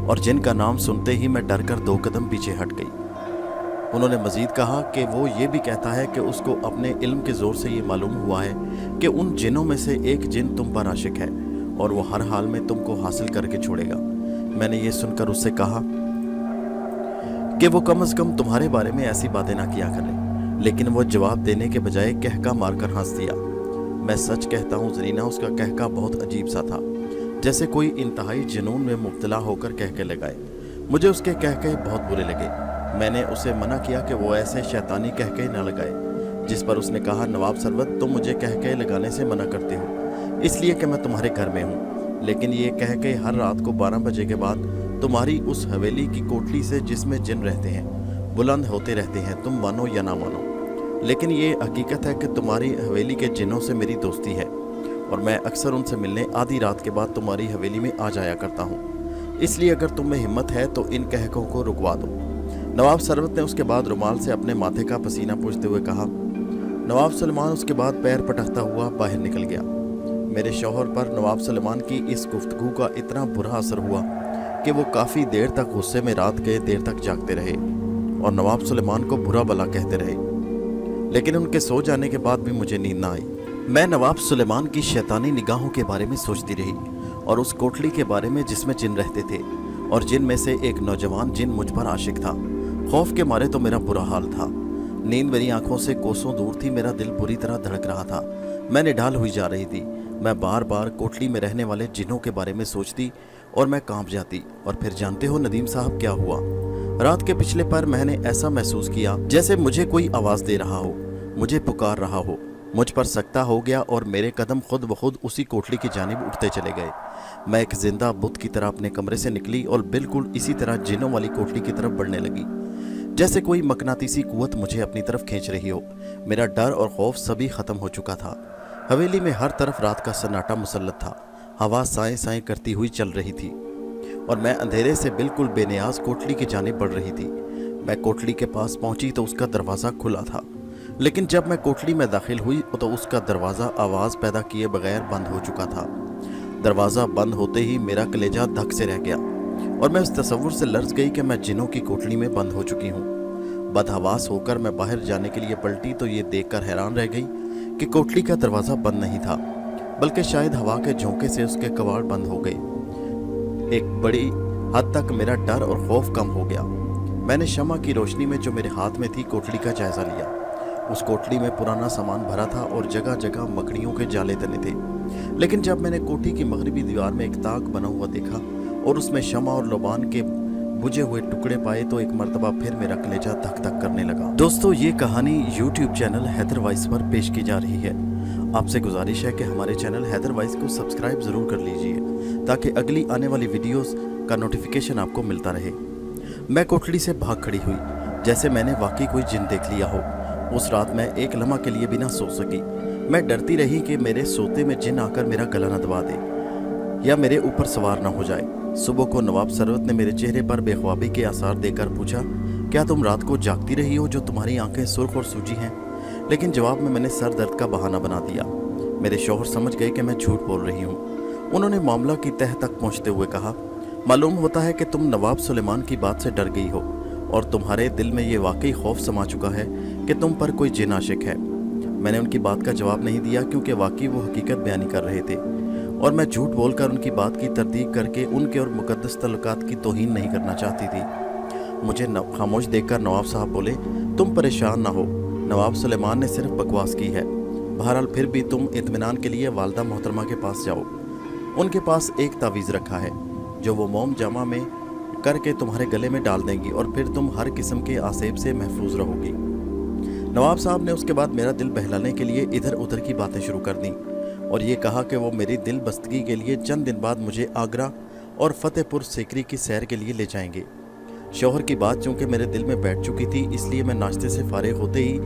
और जिन का नाम सुनते ही मैं डर कर 2 कदम पीछे हट गई। उन्होंने मजीद कहा कि वो ये भी कहता है कि उसको अपने इल्म के ज़ोर से ये मालूम हुआ है कि उन जिनों में से एक जिन तुम पर आशिक है और वो हर हाल में तुमको हासिल करके छोड़ेगा। मैंने ये सुनकर उससे कहा कि वो कम से कम तुम्हारे बारे में ऐसी बातें ना किया करे, लेकिन वो जवाब देने के बजाय कहका मारकर हंस दिया। मैं सच कहता हूँ ज़रीना, उसका कहका बहुत अजीब सा था, जैसे कोई इंतहाई जुनून में मुब्तला होकर कहके लगाए। मुझे उसके कहके बहुत बुरे लगे। मैंने उसे मना किया कि वो ऐसे शैतानी कहके न लगाए, जिस पर उसने कहा, नवाब सरवत तुम मुझे कहके लगाने से मना करते हो इसलिए कि मैं तुम्हारे घर में हूँ, लेकिन ये कह के हर रात को 12 बजे के बाद तुम्हारी उस हवेली की कोठली से जिसमें जिन रहते हैं बुलंद होते रहते हैं, तुम मानो या ना मानो। लेकिन ये हकीकत है कि तुम्हारी हवेली के जिनों से मेरी दोस्ती है और मैं अक्सर उनसे मिलने आधी रात के बाद तुम्हारी हवेली में आ जाया करता हूँ। इसलिए अगर तुम में हिम्मत है तो इन कहकों को रुकवा दो। नवाब सरवत ने उसके बाद रुमाल से अपने माथे का पसीना पोंछते हुए कहा। नवाब सुलेमान उसके बाद पैर पटकता हुआ बाहर निकल गया। मेरे शौहर पर नवाब सुलेमान की इस गुफ्तगू का इतना बुरा असर हुआ कि वो काफ़ी देर तक गुस्से में रात के देर तक जागते रहे और नवाब सुलेमान को बुरा भला कहते रहे, लेकिन उनके सो जाने के बाद भी मुझे नींद ना आई। मैं नवाब सुलेमान की शैतानी निगाहों के बारे में सोचती रही और उस कोठली के बारे में जिसमें जिन रहते थे और जिन में से एक नौजवान जिन मुझ पर आशिक था। खौफ के मारे तो मेरा बुरा हाल था। नींद मेरी आंखों से कोसों दूर थी, मेरा दिल बुरी तरह धड़क रहा था। मैं निढाल हुई जा रही थी। मैं बार बार कोठली में रहने वाले जिनों के बारे में सोचती और मैं कांप जाती। और फिर जानते हो नदीम साहब क्या हुआ? रात के पिछले पर मैंने ऐसा महसूस किया जैसे मुझे कोई आवाज़ दे रहा हो, मुझे पुकार रहा हो। मुझ पर सकता हो गया और मेरे कदम खुद ब खुद उसी कोठली की जानिब उठते चले गए। मैं एक जिंदा बुत की तरह अपने कमरे से निकली और बिल्कुल इसी तरह जिनों वाली कोठली की तरफ बढ़ने लगी, जैसे कोई मकनातीसी कुव्वत मुझे अपनी तरफ खींच रही हो। मेरा डर और खौफ सभी ख़त्म हो चुका था। हवेली में हर तरफ रात का सन्नाटा मुसल्लत था। हवा साएं साएं करती हुई चल रही थी और मैं अंधेरे से बिल्कुल बेनियाज कोठली की जानिब बढ़ रही थी। मैं कोठली के पास पहुंची तो उसका दरवाज़ा खुला था, लेकिन जब मैं कोठली में दाखिल हुई तो उसका दरवाज़ा आवाज़ पैदा किए बगैर बंद हो चुका था। दरवाज़ा बंद होते ही मेरा कलेजा धक से रह गया और मैं उस तसव्वुर से लर्ज़ गई कि मैं जिनों की कोठली में बंद हो चुकी हूँ। बदहवास होकर मैं बाहर जाने के लिए पलटी तो ये देखकर हैरान रह गई कि कोठली का दरवाज़ा बंद नहीं था, बल्कि शायद हवा के झोंके से उसके कवाड़ बंद हो गए। एक बड़ी हद तक मेरा डर और खौफ कम हो गया। मैंने शमा की रोशनी में जो मेरे हाथ में थी कोठली का जायज़ा लिया। उस कोठली में पुराना सामान भरा था और जगह जगह मकड़ियों के जाले तने थे। लेकिन जब मैंने कोठी की मगरबी दीवार में एक ताक बना हुआ देखा और उसमें शमा और लोबान के बुझे हुए टुकड़े पाए तो एक मर्तबा फिर मेरा कलेजा धक धक करने लगा। दोस्तों, ये कहानी यूट्यूब चैनल हैदर वाइस पर पेश की जा रही है। आपसे गुजारिश है कि हमारे चैनल हैदर वाइस को सब्सक्राइब ज़रूर कर लीजिए ताकि अगली आने वाली वीडियोस का नोटिफिकेशन आपको मिलता रहे। मैं कोठली से भाग खड़ी हुई जैसे मैंने वाकई कोई जिन देख लिया हो। उस रात मैं एक लम्हा के लिए भी ना सो सकी। मैं डरती रही कि मेरे सोते में जिन आकर मेरा गला न दबा दे या मेरे ऊपर सवार न हो जाए। सुबह को नवाब सरवत ने मेरे चेहरे पर बेख्वाबी के आसार देकर पूछा, क्या तुम रात को जागती रही हो जो तुम्हारी आंखें सुर्ख और सूजी हैं? लेकिन जवाब में मैंने सर दर्द का बहाना बना दिया। मेरे शौहर समझ गए कि मैं झूठ बोल रही हूँ। उन्होंने मामला की तह तक पहुँचते हुए कहा, मालूम होता है कि तुम नवाब सुलेमान की बात से डर गई हो और तुम्हारे दिल में ये वाकई खौफ समा चुका है कि तुम पर कोई जिन आशिक है। मैंने उनकी बात का जवाब नहीं दिया क्योंकि वाकई वो हकीकत बयानी कर रहे थे और मैं झूठ बोलकर उनकी बात की तरदीक करके उनके और मुकद्दस तल्लुकात की तौहीन नहीं करना चाहती थी। मुझे खामोश देखकर नवाब साहब बोले, तुम परेशान ना हो, नवाब सुलेमान ने सिर्फ बकवास की है। बहरहाल फिर भी तुम इत्मीनान के लिए वालदा मोहतरमा के पास जाओ। उनके पास एक तावीज़ रखा है जो वो मोम जामा में करके तुम्हारे गले में डाल देंगी और फिर तुम हर किस्म के आसेब से महफूज रहोगी। नवाब साहब ने उसके बाद मेरा दिल बहलाने के लिए इधर उधर की बातें शुरू कर दी और ये कहा कि वो मेरी दिल बस्तगी के लिए चंद दिन बाद मुझे आगरा और फतेहपुर सीकरी की सैर के लिए ले जाएंगे। शौहर की बात चूँकि मेरे दिल में बैठ चुकी थी, इसलिए मैं नाश्ते से फारिग होते ही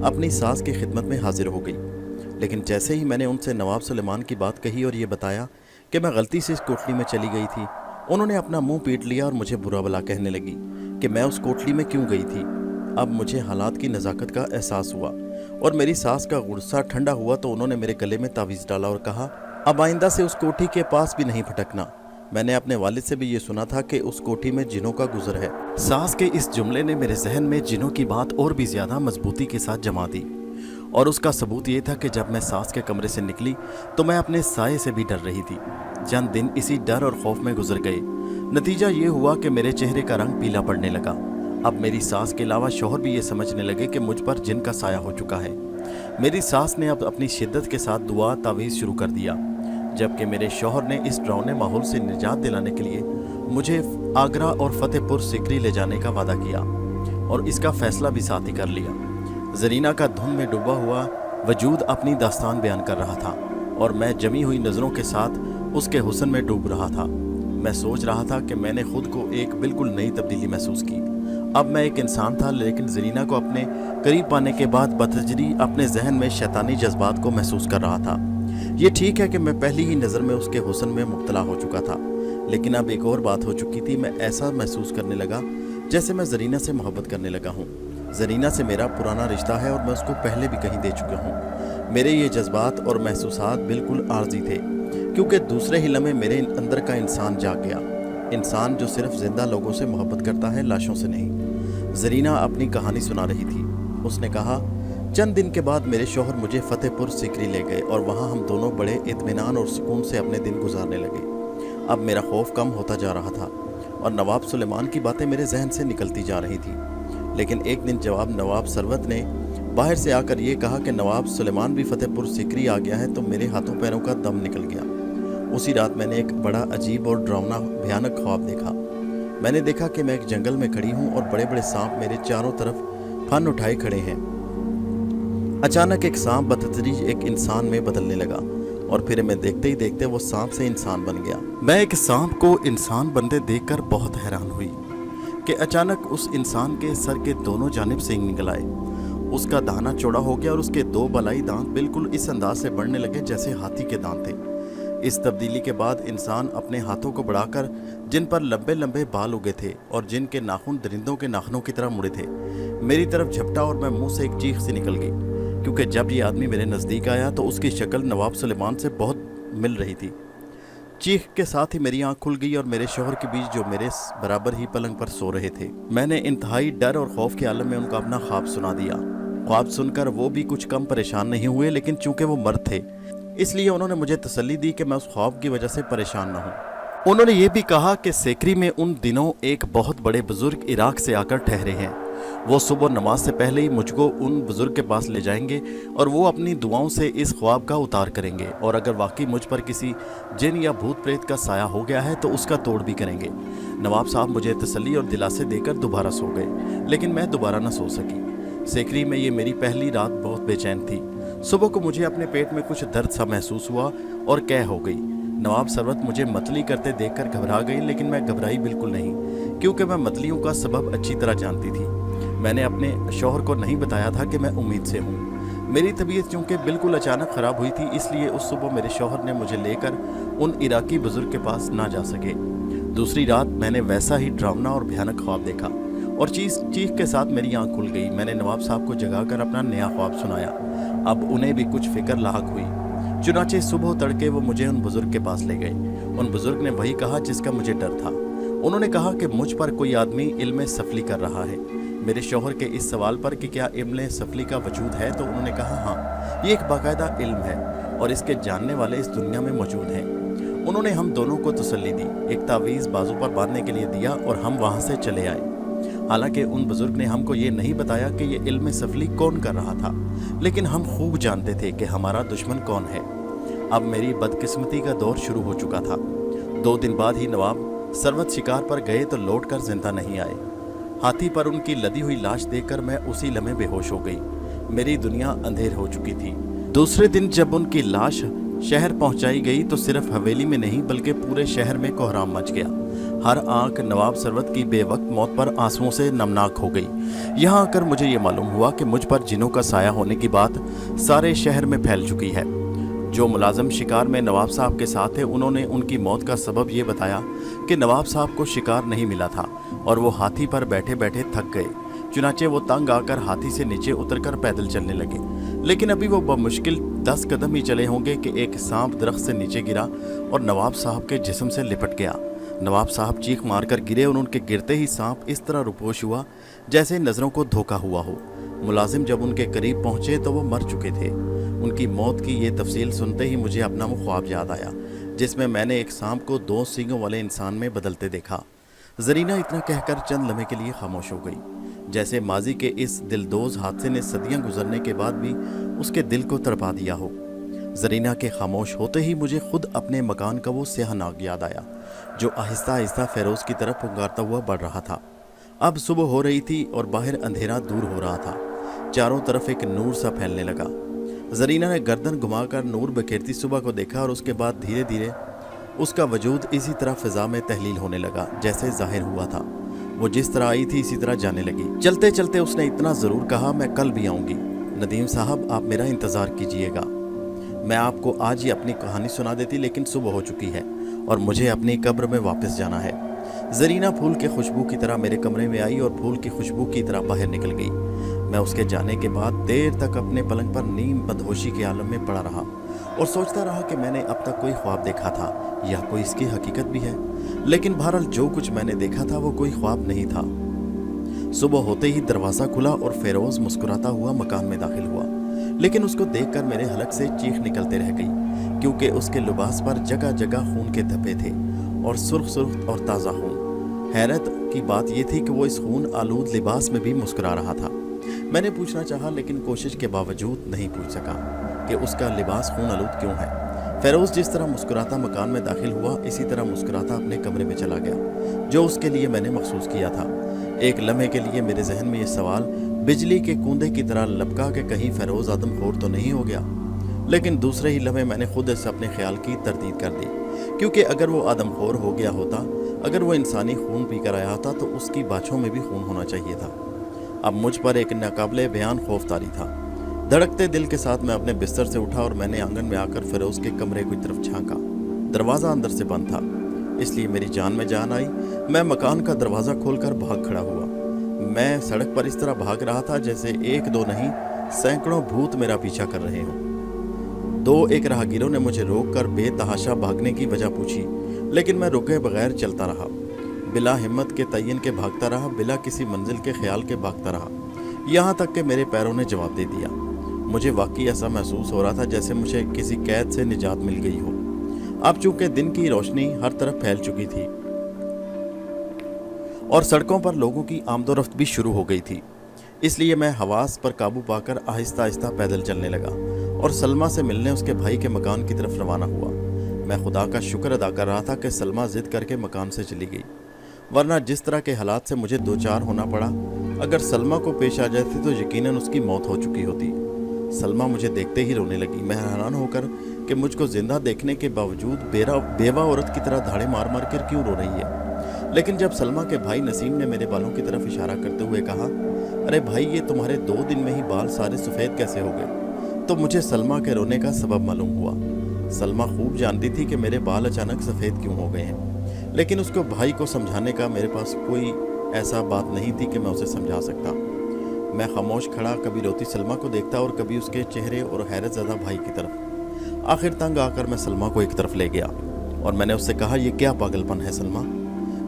अपनी सास की खिदमत में हाजिर हो गई। लेकिन जैसे ही मैंने उनसे नवाब सुलेमान की बात कही और ये बताया कि मैं गलती से इस कोठली में चली गई थी, उन्होंने अपना मुंह पीट लिया और मुझे बुरा भला कहने लगी कि मैं उस कोठली में क्यों गई थी। अब मुझे हालात की नज़ाकत का एहसास हुआ और मेरी सास का गुस्सा ठंडा हुआ तो उन्होंने मेरे गले में तावीज़ डाला और कहा, अब आइंदा से उस कोठी के पास भी नहीं भटकना। मैंने अपने वालिद से भी ये सुना था कि उस कोठी में जिनों का गुजर है। सास के इस जुमले ने मेरे जहन में जिनों की बात और भी ज़्यादा मजबूती के साथ जमा दी और उसका सबूत ये था कि जब मैं सास के कमरे से निकली तो मैं अपने साये से भी डर रही थी। चंद दिन इसी डर और खौफ में गुजर गए। नतीजा ये हुआ कि मेरे चेहरे का रंग पीला पड़ने लगा। अब मेरी सास के अलावा शौहर भी ये समझने लगे कि मुझ पर जिन का साया हो चुका है। मेरी सास ने अब अपनी शिद्दत के साथ दुआ तावीज़ शुरू कर दिया, जबकि मेरे शौहर ने इस डरावने माहौल से निजात दिलाने के लिए मुझे आगरा और फतेहपुर सीकरी ले जाने का वादा किया और इसका फैसला भी साथ ही कर लिया। जरीना का धुन में डूबा हुआ वजूद अपनी दास्तान बयान कर रहा था और मैं जमी हुई नज़रों के साथ उसके हुस्न में डूब रहा था। मैं सोच रहा था कि मैंने खुद को एक बिल्कुल नई तब्दीली महसूस की। अब मैं एक इंसान था, लेकिन जरीना को अपने करीब पाने के बाद बतजरी अपने जहन में शैतानी जज्बात को महसूस कर रहा था। ये ठीक है कि मैं पहली ही नज़र में उसके हुस्न में मुब्तला हो चुका था, लेकिन अब एक और बात हो चुकी थी। मैं ऐसा महसूस करने लगा जैसे मैं जरीना से मोहब्बत करने लगा हूँ। जरीना से मेरा पुराना रिश्ता है और मैं उसको पहले भी कहीं दे चुका हूँ। मेरे ये जज्बात और महसूसात बिल्कुल आर्जी थे, क्योंकि दूसरे ही लम्हे मेरे अंदर का इंसान जाग गया। इंसान जो सिर्फ जिंदा लोगों से मोहब्बत करता है, लाशों से नहीं। जरीना अपनी कहानी सुना रही थी। उसने कहा, चंद दिन के बाद मेरे शौहर मुझे फतेहपुर सीकरी ले गए और वहाँ हम दोनों बड़े इत्मीनान और सुकून से अपने दिन गुजारने लगे। अब मेरा खौफ कम होता जा रहा था और नवाब सुलेमान की बातें मेरे जहन से निकलती जा रही थी। लेकिन एक दिन जवाब नवाब सरवत ने बाहर से आकर ये कहा कि नवाब सुलेमान भी फतेहपुर सीकरी आ गया है, तो मेरे हाथों पैरों का दम निकल गया। उसी रात मैंने एक बड़ा अजीब और डरावना भयानक ख्वाब देखा। मैंने देखा कि मैं एक जंगल में खड़ी हूँ और बड़े बड़े सांप मेरे चारों तरफ फन उठाए खड़े हैं। अचानक एक सांप बतदरीज एक इंसान में बदलने लगा और फिर मैं देखते ही देखते वो सांप से इंसान बन गया। मैं एक सांप को इंसान बनते देखकर बहुत हैरान हुई कि अचानक उस इंसान के सर के दोनों जानिब सींग निकल आए। उसका दाना चौड़ा हो गया और उसके दो बलाई दांत बिल्कुल इस अंदाज से बढ़ने लगे जैसे हाथी के दांत थे। इस तब्दीली के बाद इंसान अपने हाथों को बढ़ाकर, जिन पर लंबे लंबे बाल उगे थे और जिनके नाखून दरिंदों के नाखूनों की तरह मुड़े थे, मेरी तरफ झपटा और मैं मुंह से एक चीख सी निकल गई, क्योंकि जब ये आदमी मेरे नज़दीक आया तो उसकी शक्ल नवाब सुलेमान से बहुत मिल रही थी। चीख के साथ ही मेरी आंख खुल गई और मेरे शौहर के बीच, जो मेरे बराबर ही पलंग पर सो रहे थे, मैंने इंतहाई डर और खौफ के आलम में उनका अपना ख्वाब सुना दिया। ख्वाब सुनकर वो भी कुछ कम परेशान नहीं हुए, लेकिन चूंकि वो मर्द थे इसलिए उन्होंने मुझे तसल्ली दी कि मैं उस ख्वाब की वजह से परेशान न हूँ। उन्होंने ये भी कहा कि सीकरी में उन दिनों एक बहुत बड़े बुजुर्ग इराक से आकर ठहरे हैं। वो सुबह नमाज से पहले ही मुझको उन बुजुर्ग के पास ले जाएंगे और वो अपनी दुआओं से इस ख्वाब का उतार करेंगे, और अगर वाकई मुझ पर किसी जिन या भूत प्रेत का साया हो गया है तो उसका तोड़ भी करेंगे। नवाब साहब मुझे तसल्ली और दिलासे देकर दोबारा सो गए, लेकिन मैं दोबारा न सो सकी। सीकरी में ये मेरी पहली रात बहुत बेचैन थी। सुबह को मुझे अपने पेट में कुछ दर्द सा महसूस हुआ और कैह हो गई। नवाब सरवत मुझे मतली करते देखकर घबरा गई, लेकिन मैं घबराई बिल्कुल नहीं, क्योंकि मैं मतलियों का सबब अच्छी तरह जानती थी। मैंने अपने शौहर को नहीं बताया था कि मैं उम्मीद से हूँ। मेरी तबीयत चूँकि बिल्कुल अचानक ख़राब हुई थी, इसलिए उस सुबह मेरे शौहर ने मुझे लेकर उन इराकी बुजुर्ग के पास ना जा सके। दूसरी रात मैंने वैसा ही डरावना और भयानक ख्वाब देखा और चीख के साथ मेरी आंख खुल गई। मैंने नवाब साहब को जगाकर अपना नया ख्वाब सुनाया। अब उन्हें भी कुछ फिक्र लाहक हुई। चुनाचे सुबह तड़के वो मुझे उन बुजुर्ग के पास ले गए। उन बुजुर्ग ने वही कहा जिसका मुझे डर था। उन्होंने कहा कि मुझ पर कोई आदमी इल्म सफली कर रहा है। मेरे शौहर के इस सवाल पर कि क्या इल्म सफली का वजूद है, तो उन्होंने कहा हाँ, ये एक बाकायदा इल्म है और इसके जानने वाले इस दुनिया में मौजूद हैं। उन्होंने हम दोनों को तसल्ली दी, एक तावीज़ बाजू पर बांधने के लिए दिया और हम वहाँ से चले आए। हालांकि उन बुजुर्ग ने हमको ये नहीं बताया कि ये इल्म सफली कौन कर रहा था, लेकिन हम खूब जानते थे कि हमारा दुश्मन कौन है। अब मेरी बदकिस्मती का दौर शुरू हो चुका था। 2 दिन बाद ही नवाब सरवत शिकार पर गए तो लौटकर जिंदा नहीं आए। हाथी पर उनकी लदी हुई लाश देखकर मैं उसी लम्हे बेहोश हो गई। मेरी दुनिया अंधेर हो चुकी थी। दूसरे दिन जब उनकी लाश शहर पहुंचाई गई तो सिर्फ हवेली में नहीं बल्कि पूरे शहर में कोहराम मच गया। हर आंख नवाब सरवत की बेवक्त मौत पर आंसुओं से नमनाक हो गई। यहाँ आकर मुझे ये मालूम हुआ कि मुझ पर जिनों का साया होने की बात सारे शहर में फैल चुकी है। जो मुलाजिम शिकार में नवाब साहब के साथ थे उन्होंने उनकी मौत का सबब ये बताया कि नवाब साहब को शिकार नहीं मिला था और वो हाथी पर बैठे बैठे थक गए। चुनाचे वो तंग आकर हाथी से नीचे उतरकर पैदल चलने लगे, लेकिन अभी वो बमुश्किल 10 कदम ही चले होंगे कि एक सांप दरख्त से नीचे गिरा और नवाब साहब के जिस्म से लिपट गया। नवाब साहब चीख मारकर गिरे और उनके गिरते ही सांप इस तरह रुपोश हुआ जैसे नज़रों को धोखा हुआ हो। मुलाजिम जब उनके करीब पहुंचे तो वो मर चुके थे। उनकी मौत की ये तफसील सुनते ही मुझे अपना वो ख्वाब याद आया जिसमें मैंने एक सांप को 2 सींगों वाले इंसान में बदलते देखा। जरीना इतना कहकर चंद लम्हे के लिए खामोश हो गई, जैसे माजी के इस दिलदोज हादसे ने सदियां गुजरने के बाद भी उसके दिल को तड़पा दिया हो। जरीना के खामोश होते ही मुझे खुद अपने मकान का वो स्याहनाग याद आया जो आहिस्ता आहिस्ता फेरोज़ की तरफ पुकारता हुआ बढ़ रहा था। अब सुबह हो रही थी और बाहर अंधेरा दूर हो रहा था। चारों तरफ एक नूर सा फैलने लगा। जरीना ने गर्दन घुमाकर नूर बखेरती सुबह को देखा और उसके बाद धीरे धीरे उसका वजूद इसी तरह फिजा में तहलील होने लगा जैसे जाहिर हुआ था। वो जिस तरह आई थी इसी तरह जाने लगी। चलते चलते उसने इतना ज़रूर कहा, मैं कल भी आऊँगी। नदीम साहब आप मेरा इंतज़ार कीजिएगा। मैं आपको आज ही अपनी कहानी सुना देती, लेकिन सुबह हो चुकी है और मुझे अपनी कब्र में वापस जाना है। जरीना फूल के खुशबू की तरह मेरे कमरे में आई और फूल की खुशबू की तरह बाहर निकल गई। मैं उसके जाने के बाद देर तक अपने पलंग पर नीम बदहोशी के आलम में पड़ा रहा और सोचता रहा कि मैंने अब तक कोई ख्वाब देखा था या कोई इसकी हकीकत भी है। लेकिन बहरहाल जो कुछ मैंने देखा था वो कोई ख्वाब नहीं था। सुबह होते ही दरवाज़ा खुला और फेरोज़ मुस्कुराता हुआ मकान में दाखिल हुआ, लेकिन उसको देखकर मेरे हलक से चीख निकलते रह गई क्योंकि उसके लिबास पर जगह जगह खून के धब्बे थे और सुर्ख सुर्ख और ताज़ा खून। हैरत की बात यह थी कि वो इस खून आलूद लिबास में भी मुस्कुरा रहा था। मैंने पूछना चाहा लेकिन कोशिश के बावजूद नहीं पूछ सका कि उसका लिबास खून आलूद क्यों है। फेरोज़ जिस तरह मुस्कुराता मकान में दाखिल हुआ इसी तरह मुस्कुराता अपने कमरे में चला गया जो उसके लिए मैंने मखसूस किया था। एक लम्हे के लिए मेरे जहन में ये सवाल बिजली के कूंदे की तरह लपका कि कहीं फेरोज़ आदमखोर तो नहीं हो गया, लेकिन दूसरे ही लम्हे मैंने खुद इस अपने ख्याल की तरदीद कर दी क्योंकि अगर वो आदमखोर हो गया होता, अगर वो इंसानी खून पी कर आया होता तो उसकी बाछों में भी खून होना चाहिए था। अब मुझ पर एक नाकाबिले बयान खौफ तारी था। धड़कते दिल के साथ मैं अपने बिस्तर से उठा और मैंने आंगन में आकर फेरोज़ के कमरे की तरफ झांका। दरवाज़ा अंदर से बंद था, इसलिए मेरी जान में जान आई। मैं मकान का दरवाज़ा खोलकर भाग खड़ा हुआ। मैं सड़क पर इस तरह भाग रहा था जैसे 1-2 नहीं सैकड़ों भूत मेरा पीछा कर रहे हों। 2-1 राहगीरों ने मुझे रोककर बेतहाशा भागने की वजह पूछी, लेकिन मैं रुके बगैर चलता रहा। बिला हिम्मत के तयन के भागता रहा, बिला किसी मंजिल के ख्याल के भागता रहा, यहाँ तक कि मेरे पैरों ने जवाब दे दिया। मुझे वाकई ऐसा महसूस हो रहा था जैसे मुझे किसी कैद से निजात मिल गई हो। अब चूंकि दिन की रोशनी हर तरफ फैल चुकी थी और सड़कों पर लोगों की आमदोरफ्त भी शुरू हो गई थी, इसलिए मैं हवास पर काबू पाकर आहिस्ता आहिस्ता पैदल चलने लगा और सलमा से मिलने उसके भाई के मकान की तरफ रवाना हुआ। मैं खुदा का शुक्र अदा कर रहा था कि सलमा जिद करके मकान से चली गई, वरना जिस तरह के हालात से मुझे दो चार होना पड़ा, अगर सलमा को पेश आ जाती तो यकीनन उसकी मौत हो चुकी होती। सलमा मुझे देखते ही रोने लगी। मैं हैरान होकर कि मुझको जिंदा देखने के बावजूद बेवा औरत की तरह धाड़े मार मार कर क्यों रो रही है। लेकिन जब सलमा के भाई नसीम ने मेरे बालों की तरफ इशारा करते हुए कहा, अरे भाई ये तुम्हारे 2 दिन में ही बाल सारे सफ़ेद कैसे हो गए, तो मुझे सलमा के रोने का सबब मालूम हुआ। सलमा खूब जानती थी कि मेरे बाल अचानक सफ़ेद क्यों हो गए हैं, लेकिन उसको भाई को समझाने का मेरे पास कोई ऐसा बात नहीं थी कि मैं उसे समझा सकता। मैं खामोश खड़ा कभी रोती सलमा को देखता और कभी उसके चेहरे और हैरत ज़दा भाई की तरफ। आखिर तंग आकर मैं सलमा को एक तरफ ले गया और मैंने उससे कहा, ये क्या पागलपन है सलमा,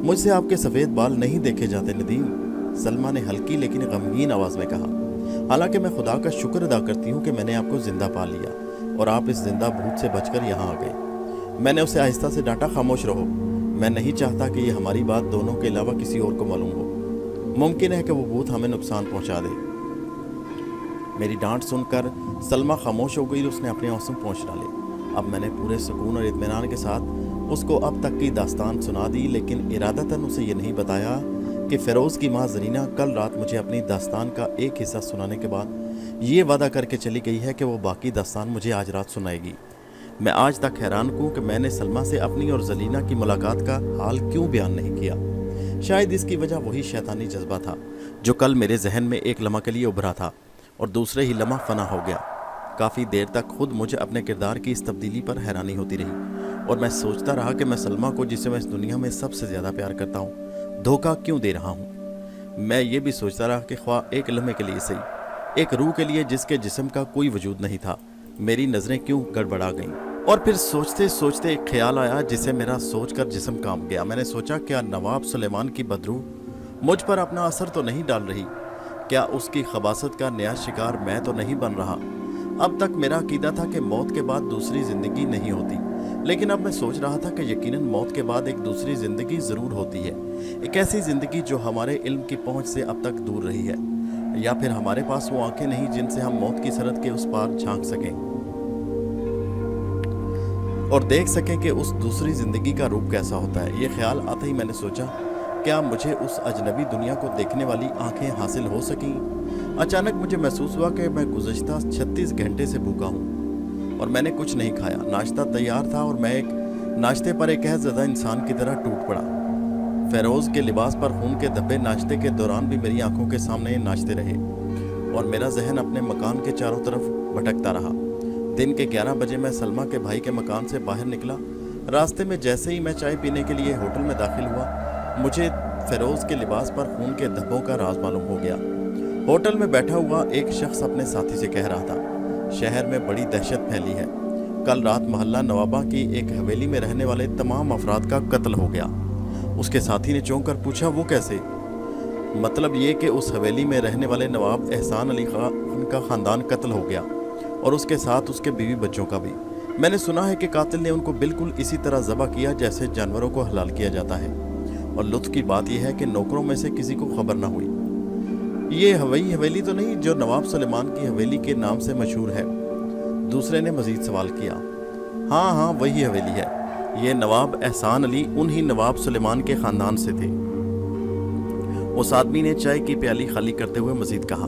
मुझसे आपके सफ़ेद बाल नहीं देखे जाते नदीम। सलमा ने हल्की लेकिन गमगीन आवाज़ में कहा, हालांकि मैं खुदा का शुक्र अदा करती हूँ कि मैंने आपको ज़िंदा पा लिया और आप इस जिंदा भूत से बचकर यहाँ आ गए। मैंने उसे आहिस्ता से डांटा, खामोश रहो, मैं नहीं चाहता कि ये हमारी बात दोनों के अलावा किसी और को मालूम हो। मुमकिन है कि वो भूत हमें नुकसान पहुँचा दे। मेरी डांट सुनकर सलमा खामोश हो गई और उसने अपने आंसू पोंछ डाले। अब मैंने पूरे सुकून और इत्मीनान के साथ उसको अब तक की दास्तान सुना दी, लेकिन इरादतन उसे ये नहीं बताया कि फ़िरोज़ की माँ ज़रीना कल रात मुझे अपनी दास्तान का एक हिस्सा सुनाने के बाद ये वादा करके चली गई है कि वो बाकी दास्तान मुझे आज रात सुनाएगी। मैं आज तक हैरान हूँ कि मैंने सलमा से अपनी और जलीना की मुलाकात का हाल क्यों बयान नहीं किया। शायद इसकी वजह वही शैतानी जज्बा था जो कल मेरे जहन में एक लम्हा के लिए उभरा था और दूसरे ही लम्हा फना हो गया। काफ़ी देर तक खुद मुझे अपने किरदार की इस तब्दीली पर हैरानी होती रही और मैं सोचता रहा कि मैं सलमा को, जिसे मैं इस दुनिया में सबसे ज़्यादा प्यार करता हूँ, धोखा क्यों दे रहा हूँ। मैं ये भी सोचता रहा कि ख्वाह एक लम्हे के लिए सही, एक रूह के लिए जिसके जिस्म का कोई वजूद नहीं था, मेरी नज़रें क्यों गड़बड़ा गईं। और फिर सोचते सोचते एक ख्याल आया जिसे मेरा सोचकर जिस्म कांप गया। मैंने सोचा, क्या नवाब सुलेमान की बदरूह मुझ पर अपना असर तो नहीं डाल रही? क्या उसकी खबासत का नया शिकार मैं तो नहीं बन रहा? अब तक मेरा अकीदा था कि मौत के बाद दूसरी ज़िंदगी नहीं होती, लेकिन अब मैं सोच रहा था कि यकीनन मौत के बाद एक दूसरी ज़िंदगी ज़रूर होती है, एक ऐसी ज़िंदगी जो हमारे इल्म की पहुंच से अब तक दूर रही है, या फिर हमारे पास वो आंखें नहीं जिनसे हम मौत की सरहद के उस पार झांक सकें और देख सकें कि उस दूसरी ज़िंदगी का रूप कैसा होता है। ये ख्याल आते ही मैंने सोचा, क्या मुझे उस अजनबी दुनिया को देखने वाली आंखें हासिल हो सकीं? अचानक मुझे महसूस हुआ कि मैं गुज़श्ता 36 घंटे से भूखा हूँ और मैंने कुछ नहीं खाया। नाश्ता तैयार था और मैं एक नाश्ते पर एक ज़्यादा इंसान की तरह टूट पड़ा। फेरोज़ के लिबास पर खून के धब्बे नाश्ते के दौरान भी मेरी आंखों के सामने नाचते रहे और मेरा जहन अपने मकान के चारों तरफ भटकता रहा। दिन के 11 बजे मैं सलमा के भाई के मकान से बाहर निकला। रास्ते में जैसे ही मैं चाय पीने के लिए होटल में दाखिल हुआ, मुझे फेरोज़ के लिबास पर खून के धब्बों का राज मालूम हो गया। होटल में बैठा हुआ एक शख्स अपने साथी से कह रहा था, शहर में बड़ी दहशत फैली है। कल रात मोहल्ला नवाबा की एक हवेली में रहने वाले तमाम अफराद का कत्ल हो गया। उसके साथी ने चौंक कर पूछा, वो कैसे? मतलब ये कि उस हवेली में रहने वाले नवाब एहसान अली खान का ख़ानदान कत्ल हो गया और उसके साथ उसके बीवी बच्चों का भी। मैंने सुना है कि कातिल ने उनको बिल्कुल इसी तरह ज़बह किया जैसे जानवरों को हलाल किया जाता है। और लुत्फ़ की बात यह है कि नौकरों में से किसी को खबर ना हुई। ये वही हवेली तो नहीं जो नवाब सुलेमान की हवेली के नाम से मशहूर है? दूसरे ने मज़ीद सवाल किया। हाँ, वही हवेली है। ये नवाब एहसान अली उन्हीं नवाब सुलेमान के ख़ानदान से थे। उस आदमी ने चाय की प्याली खाली करते हुए मज़ीद कहा,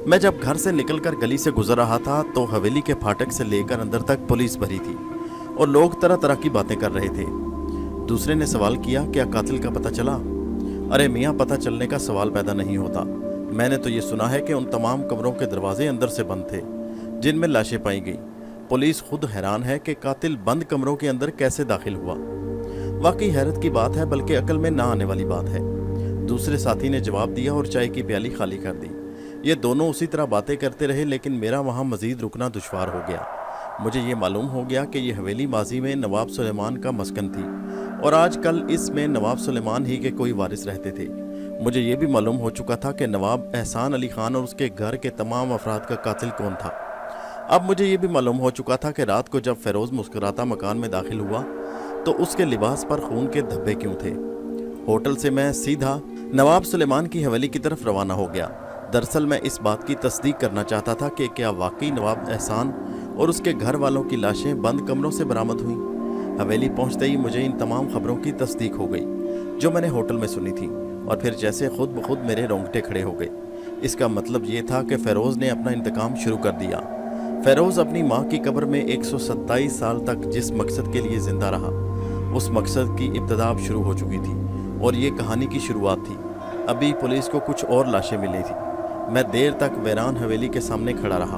मैं जब घर से निकलकर गली से गुजर रहा था तो हवेली के फाटक से लेकर अंदर तक पुलिस भरी थी और लोग तरह तरह की बातें कर रहे थे। दूसरे ने सवाल किया, क्या कातिल का पता चला? अरे मियाँ, पता चलने का सवाल पैदा नहीं होता। मैंने तो ये सुना है कि उन तमाम कमरों के दरवाजे अंदर से बंद थे जिनमें लाशें पाई गई। पुलिस खुद हैरान है कि कातिल बंद कमरों के अंदर कैसे दाखिल हुआ। वाकई हैरत की बात है, बल्कि अकल में ना आने वाली बात है। दूसरे साथी ने जवाब दिया और चाय की प्याली खाली कर दी। ये दोनों उसी तरह बातें करते रहे, लेकिन मेरा वहाँ मज़ीद रुकना दुश्वार हो गया। मुझे ये मालूम हो गया कि ये हवेली माजी में नवाब सुलेमान का मस्कन थी और आजकल इसमें नवाब सुलेमान ही के कोई वारिस रहते थे। मुझे ये भी मालूम हो चुका था कि नवाब एहसान अली खान और उसके घर के तमाम अफराद का कातिल कौन था। अब मुझे ये भी मालूम हो चुका था कि रात को जब फेरोज़ मुस्कुराता मकान में दाखिल हुआ तो उसके लिबास पर खून के धब्बे क्यों थे। होटल से मैं सीधा नवाब सुलेमान की हवेली की तरफ रवाना हो गया। दरअसल मैं इस बात की तस्दीक करना चाहता था कि क्या वाकई नवाब एहसान और उसके घर वालों की लाशें बंद कमरों से बरामद हुईं। हवेली पहुंचते ही मुझे इन तमाम खबरों की तस्दीक हो गई जो मैंने होटल में सुनी थी और फिर जैसे खुद ब खुद मेरे रोंगटे खड़े हो गए। इसका मतलब ये था कि फेरोज़ ने अपना इंतकाम शुरू कर दिया। फेरोज़ अपनी माँ की कब्र में 127 साल तक जिस मकसद के लिए ज़िंदा रहा, उस मकसद की इब्तिदा अब शुरू हो चुकी थी और ये कहानी की शुरुआत थी। अभी पुलिस को कुछ और लाशें मिली थी। मैं देर तक वीरान हवेली के सामने खड़ा रहा।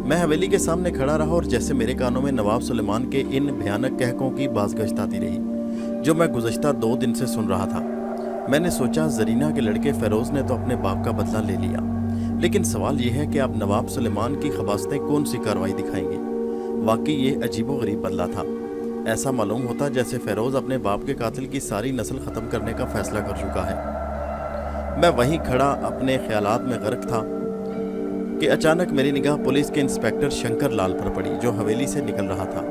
मैं हवेली के सामने खड़ा रहा और जैसे मेरे कानों में नवाब सुलेमान के इन भयानक कहकों की बाज़गश्त आती रही जो मैं गुज़श्ता 2 दिन से सुन रहा था। मैंने सोचा, ज़रीना के लड़के फेरोज़ ने तो अपने बाप का बदला ले लिया, लेकिन सवाल यह है कि अब नवाब सुलेमान की खबासतें कौन सी कार्रवाई दिखाएंगी। वाकई ये अजीबोगरीब बदला था। ऐसा मालूम होता जैसे फेरोज़ अपने बाप के कातिल की सारी नस्ल ख़त्म करने का फ़ैसला कर चुका है। मैं वहीं खड़ा अपने ख्यालात में गर्क था कि अचानक मेरी निगाह पुलिस के इंस्पेक्टर शंकर लाल पर पड़ी जो हवेली से निकल रहा था।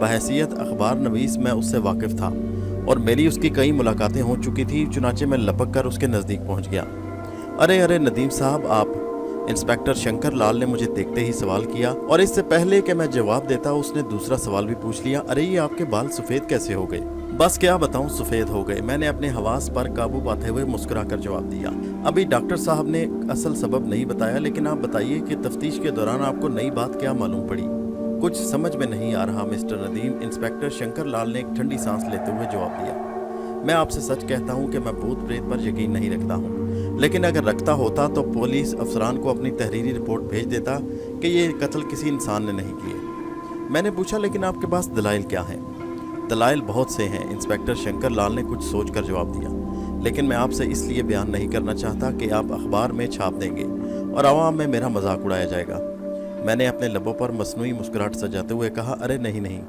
बहैसियत अखबार नवीस मैं उससे वाकिफ़ था और मेरी उसकी कई मुलाकातें हो चुकी थी। चुनाचे मैं लपक कर उसके नज़दीक पहुंच गया। अरे नदीम साहब, आप? इंस्पेक्टर शंकर लाल ने मुझे देखते ही सवाल किया और इससे पहले कि मैं जवाब देता उसने दूसरा सवाल भी पूछ लिया, अरे ये आपके बाल सफ़ेद कैसे हो गए? बस क्या बताऊं, सफ़ेद हो गए। मैंने अपने हवास पर काबू पाते हुए मुस्कुरा कर जवाब दिया। अभी डॉक्टर साहब ने असल सबब नहीं बताया, लेकिन आप बताइए कि तफ्तीश के दौरान आपको नई बात क्या मालूम पड़ी? कुछ समझ में नहीं आ रहा मिस्टर नदीम, इंस्पेक्टर शंकर लाल ने एक ठंडी सांस लेते हुए जवाब दिया। मैं आपसे सच कहता हूं कि मैं भूत प्रेत पर यकीन नहीं रखता हूं, लेकिन अगर रखता होता तो पुलिस अफसरान को अपनी तहरीरी रिपोर्ट भेज देता कि ये कत्ल किसी इंसान ने नहीं किए। मैंने पूछा, लेकिन आपके पास दलाइल क्या हैं? दलाइल बहुत से हैं, इंस्पेक्टर शंकर लाल ने कुछ सोचकर जवाब दिया, लेकिन मैं आपसे इसलिए बयान नहीं करना चाहता कि आप अखबार में छाप देंगे और आवाम में मेरा मजाक उड़ाया जाएगा। मैंने अपने लबों पर मसनूई मुस्कुराहट सजाते हुए कहा, अरे नहीं नहीं,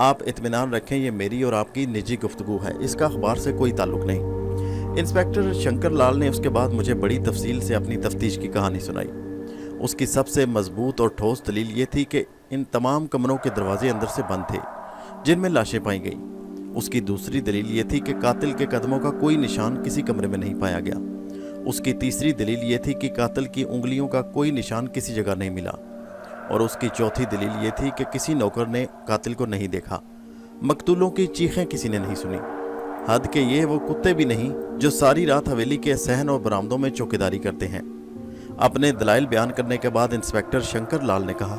आप इत्मीनान रखें, ये मेरी और आपकी निजी गुफ्तगू है, इसका अखबार से कोई ताल्लुक नहीं। इंस्पेक्टर शंकर लाल ने उसके बाद मुझे बड़ी तफसील से अपनी तफ्तीश की कहानी सुनाई। उसकी सबसे मजबूत और ठोस दलील ये थी कि इन तमाम कमरों के दरवाजे अंदर से बंद थे जिनमें लाशें पाई गई। उसकी दूसरी दलील ये थी कि कातिल के कदमों का कोई निशान किसी कमरे में नहीं पाया गया। उसकी तीसरी दलील ये थी कि कातिल की उंगलियों का कोई निशान किसी जगह नहीं मिला। और उसकी चौथी दलील ये थी कि किसी नौकर ने कातिल को नहीं देखा। मकतूलों की चीखें किसी ने नहीं सुनी। हद के ये वो कुत्ते भी नहीं जो सारी रात हवेली के सहन और बरामदों में चौकीदारी करते हैं। अपने दलाइल बयान करने के बाद इंस्पेक्टर शंकर लाल ने कहा,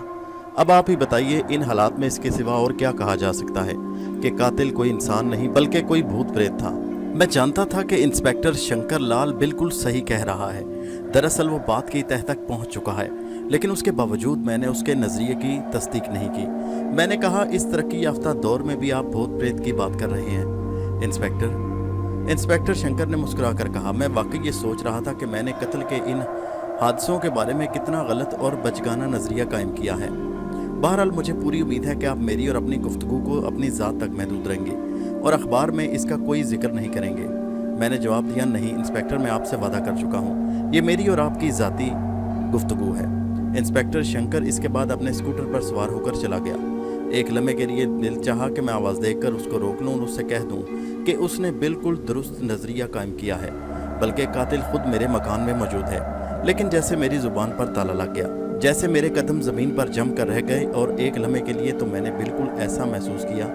अब आप ही बताइए, इन हालात में इसके सिवा और क्या कहा जा सकता है कि कातिल कोई इंसान नहीं बल्कि कोई भूत प्रेत था। मैं जानता था कि इंस्पेक्टर शंकर लाल बिल्कुल सही कह रहा है। दरअसल वो बात की तह तक पहुंच चुका है, लेकिन उसके बावजूद मैंने उसके नज़रिए की तस्दीक नहीं की। मैंने कहा, इस तरक्की याफ्ता दौर में भी आप भूत प्रेत की बात कर रहे हैं इंस्पेक्टर शंकर ने मुस्कुराकर कहा, मैं वाकई ये सोच रहा था कि मैंने कत्ल के इन हादसों के बारे में कितना गलत और बचगाना नज़रिया कायम किया है। बहरहाल मुझे पूरी उम्मीद है कि आप मेरी और अपनी गुफ्तगू को अपनी ज़ात तक महदूद रहेंगे और अखबार में इसका कोई जिक्र नहीं करेंगे। मैंने जवाब दिया, नहीं इंस्पेक्टर, मैं आपसे वादा कर चुका हूँ, ये मेरी और आपकी ज़ाती गुफ्तगू है। इंस्पेक्टर शंकर इसके बाद अपने स्कूटर पर सवार होकर चला गया। एक लम्हे के लिए दिल चाहा कि मैं आवाज़ देकर उसको रोक लूँ और उससे कह दूँ कि उसने बिल्कुल दुरुस्त नज़रिया कायम किया है, बल्कि कातिल खुद मेरे मकान में मौजूद है। लेकिन जैसे मेरी ज़ुबान पर ताला लग गया, जैसे मेरे कदम ज़मीन पर जम कर रह गए और एक लम्हे के लिए तो मैंने बिल्कुल ऐसा महसूस किया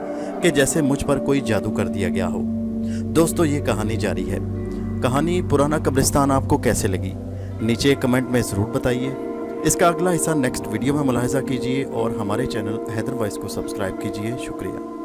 कि जैसे मुझ पर कोई जादू कर दिया गया हो। दोस्तों, ये कहानी जारी है। कहानी पुराना कब्रिस्तान आपको कैसे लगी, नीचे कमेंट में ज़रूर बताइए। इसका अगला हिस्सा नेक्स्ट वीडियो में मुलाहिजा कीजिए और हमारे चैनल हैदर वॉइस को सब्सक्राइब कीजिए। शुक्रिया।